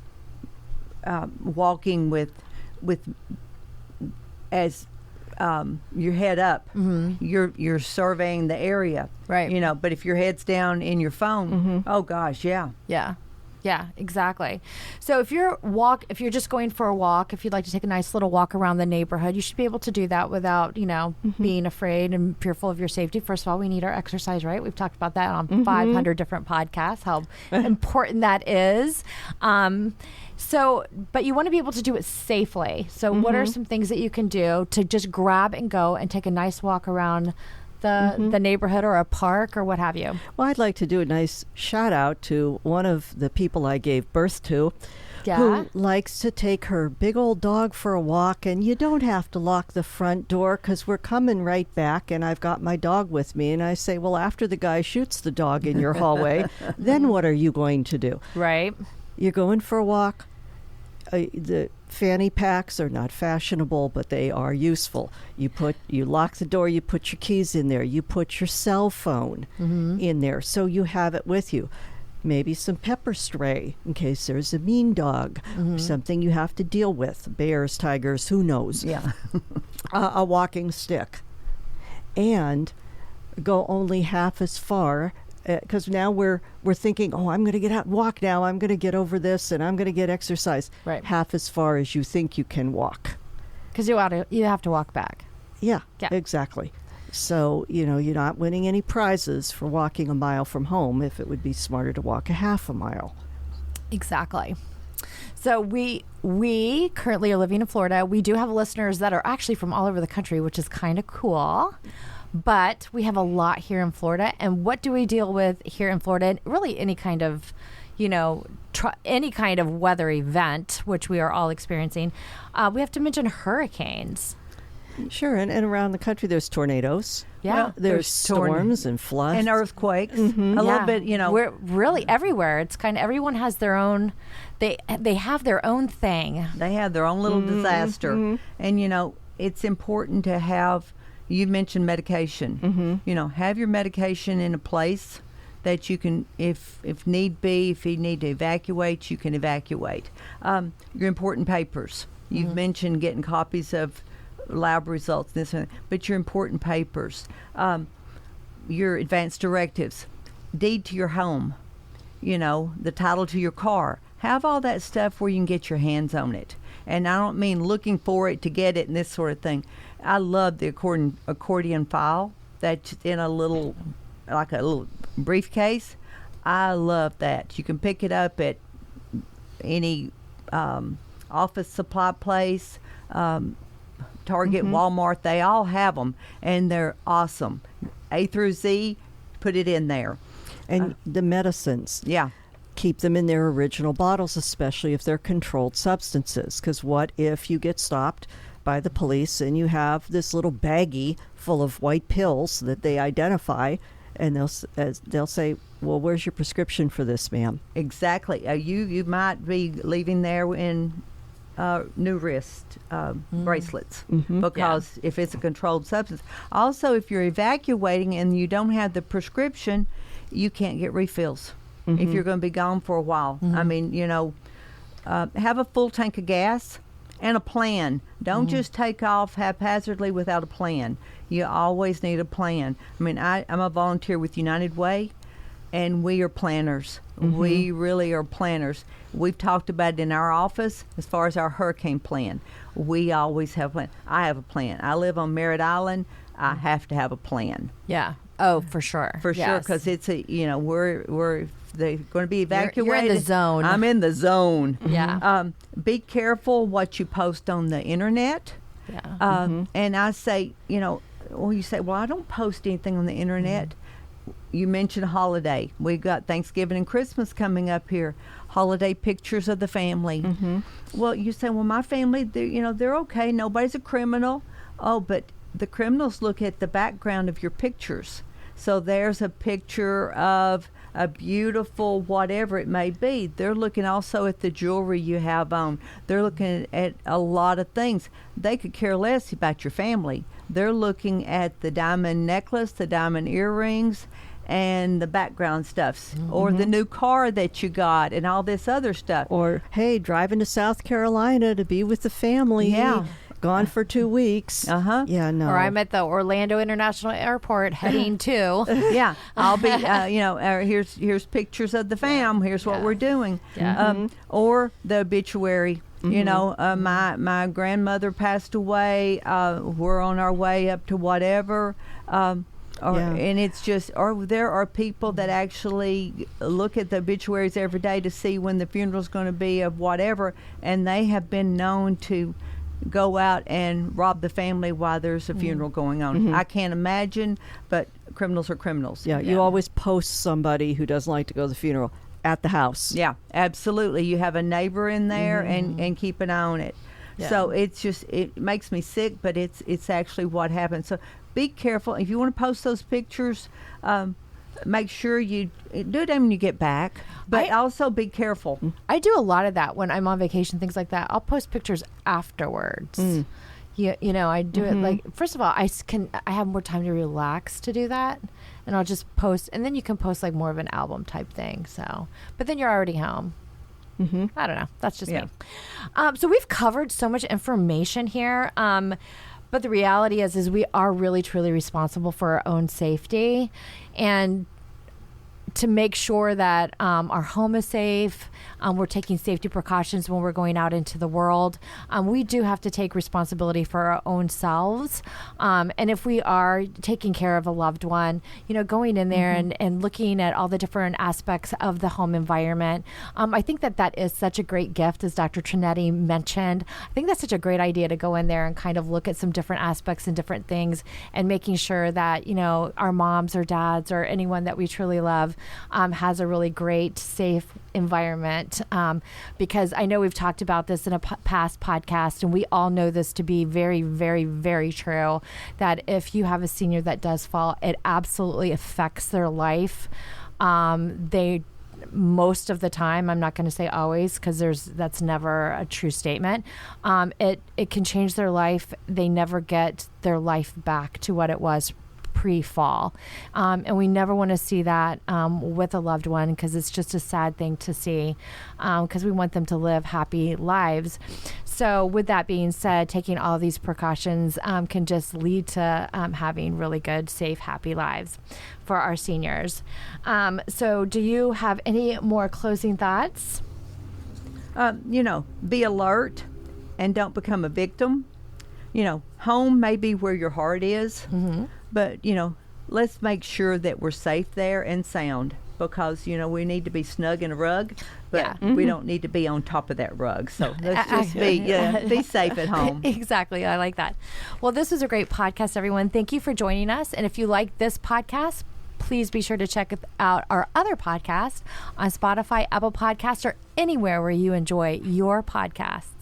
walking with as your head up. You're surveying the area, Right. You know. But if your head's down in your phone, oh gosh, yeah. Yeah, exactly. So if you're just going for a walk, if you'd like to take a nice little walk around the neighborhood, you should be able to do that without, being afraid and fearful of your safety. First of all, we need our exercise, right? We've talked about that on 500 different podcasts, how important that is. But you want to be able to do it safely. So what are some things that you can do to just grab and go and take a nice walk around the neighborhood or a park or what have you? Well, I'd like to do a nice shout out to one of the people I gave birth to, Yeah. who likes to take her big old dog for a walk, and you don't have to lock the front door because we're coming right back, and I've got my dog with me. And I say, well, after the guy shoots the dog in your hallway, then what are you going to do? Right. You're going for a walk. The fanny packs are not fashionable, but they are useful. You lock the door, you put your keys in there, you put your cell phone in there, so you have it with you. Maybe some pepper spray in case there's a mean dog, something you have to deal with, bears, tigers, who knows. Yeah. A walking stick. And go only half as far, because now we're thinking, oh, I'm going to get out and walk now. I'm going to get over this, and I'm going to get exercise. Right. Half as far as you think you can walk. Because you have to walk back. Yeah, Yeah. exactly. So, you're not winning any prizes for walking a mile from home if it would be smarter to walk a half a mile. Exactly. So we currently are living in Florida. We do have listeners that are actually from all over the country, which is kind of cool. But we have a lot here in Florida. And what do we deal with here in Florida? And really any kind of, any kind of weather event, which we are all experiencing. We have to mention hurricanes. Sure, and around the country there's tornadoes. Yeah. Well, There's storms and floods. And earthquakes. A little bit, We're really everywhere. It's kind of everyone has their own. They have their own thing. They have their own little disaster. And, it's important to have, you mentioned medication. Have your medication in a place that you can, if need be, if you need to evacuate, you can evacuate. Your important papers. You've mentioned getting copies of lab results, this and that, but your important papers, your advance directives, deed to your home, the title to your car. Have all that stuff where you can get your hands on it. And I don't mean looking for it to get it and this sort of thing. I love the accordion file that's in a little briefcase. I love that. You can pick it up at any office supply place, Target, Walmart. They all have them, and they're awesome. A through Z, put it in there. And the medicines. Yeah. Keep them in their original bottles, especially if they're controlled substances. Because what if you get stopped by the police and you have this little baggie full of white pills that they identify, and they'll say, well, where's your prescription for this, ma'am? Exactly. You might be leaving there in new wrist bracelets because if it's a controlled substance. Also, if you're evacuating and you don't have the prescription, you can't get refills if you're going to be gone for a while. I mean, have a full tank of gas and a plan. Don't just take off haphazardly without a plan. You always need a plan. I mean, I'm a volunteer with United Way, and we are planners. We really are planners. We've talked about it in our office as far as our hurricane plan. We always have a plan. I have a plan. I live on Merritt Island. I have to have a plan. Yeah. Oh, for sure. For sure, because it's they're going to be evacuated. You're in the zone. I'm in the zone. Yeah. Be careful what you post on the internet. Yeah. And I say, you say, well, I don't post anything on the internet. You mentioned a holiday. We've got Thanksgiving and Christmas coming up here. Holiday pictures of the family. Well, you say, well, my family, they're okay. Nobody's a criminal. Oh, but the criminals look at the background of your pictures. So there's a picture of a beautiful whatever it may be. They're looking also at the jewelry you have on. They're looking at a lot of things. They could care less about your family. They're looking at the diamond necklace, the diamond earrings, and the background stuffs, or the new car that you got, and all this other stuff. Or, hey, driving to South Carolina to be with the family. Yeah. gone for 2 weeks. Yeah, no. Or I'm at the Orlando International Airport heading to. Yeah, I'll be. Here's pictures of the fam. Here's what we're doing. Yeah. Or the obituary. You know, my grandmother passed away. We're on our way up to whatever. And it's just, or there are people that actually look at the obituaries every day to see when the funeral's going to be of whatever, and they have been known to go out and rob the family while there's a funeral going on. I can't imagine, but criminals are criminals. Yeah, you always post somebody who doesn't like to go to the funeral at the house. Yeah, absolutely. You have a neighbor in there and keep an eye on it. Yeah. So it's just, it makes me sick, but it's actually what happens. So be careful. If you want to post those pictures, make sure you do it when you get back, but also be careful. I do a lot of that when I'm on vacation, things like that. I'll post pictures afterwards. You know, I do it like, first of all, I have more time to relax to do that, and I'll just post, and then you can post like more of an album type thing. So, but then you're already home. I don't know. That's just me. So we've covered so much information here. But the reality is we are really, truly responsible for our own safety, and to make sure that our home is safe, we're taking safety precautions when we're going out into the world. We do have to take responsibility for our own selves. And if we are taking care of a loved one, you know, going in there and looking at all the different aspects of the home environment, I think that is such a great gift, as Dr. Tronetti mentioned. I think that's such a great idea to go in there and kind of look at some different aspects and different things, and making sure that, you know, our moms or dads or anyone that we truly love has a really great, safe environment, because I know we've talked about this in a past podcast, and we all know this to be very, very, very true, that if you have a senior that does fall, it absolutely affects their life. They, most of the time, I'm not going to say always, because that's never a true statement, it can change their life. They never get their life back to what it was pre-fall, and we never want to see that with a loved one, because it's just a sad thing to see, because we want them to live happy lives. So with that being said, taking all of these precautions can just lead to having really good, safe, happy lives for our seniors. So do you have any more closing thoughts? You know, be alert and don't become a victim. You know, home may be where your heart is, but, you know, let's make sure that we're safe there and sound, because, you know, we need to be snug in a rug, but we don't need to be on top of that rug. So let's just be safe at home. Exactly. I like that. Well, this was a great podcast, everyone. Thank you for joining us. And if you like this podcast, please be sure to check out our other podcast on Spotify, Apple Podcasts, or anywhere where you enjoy your podcasts.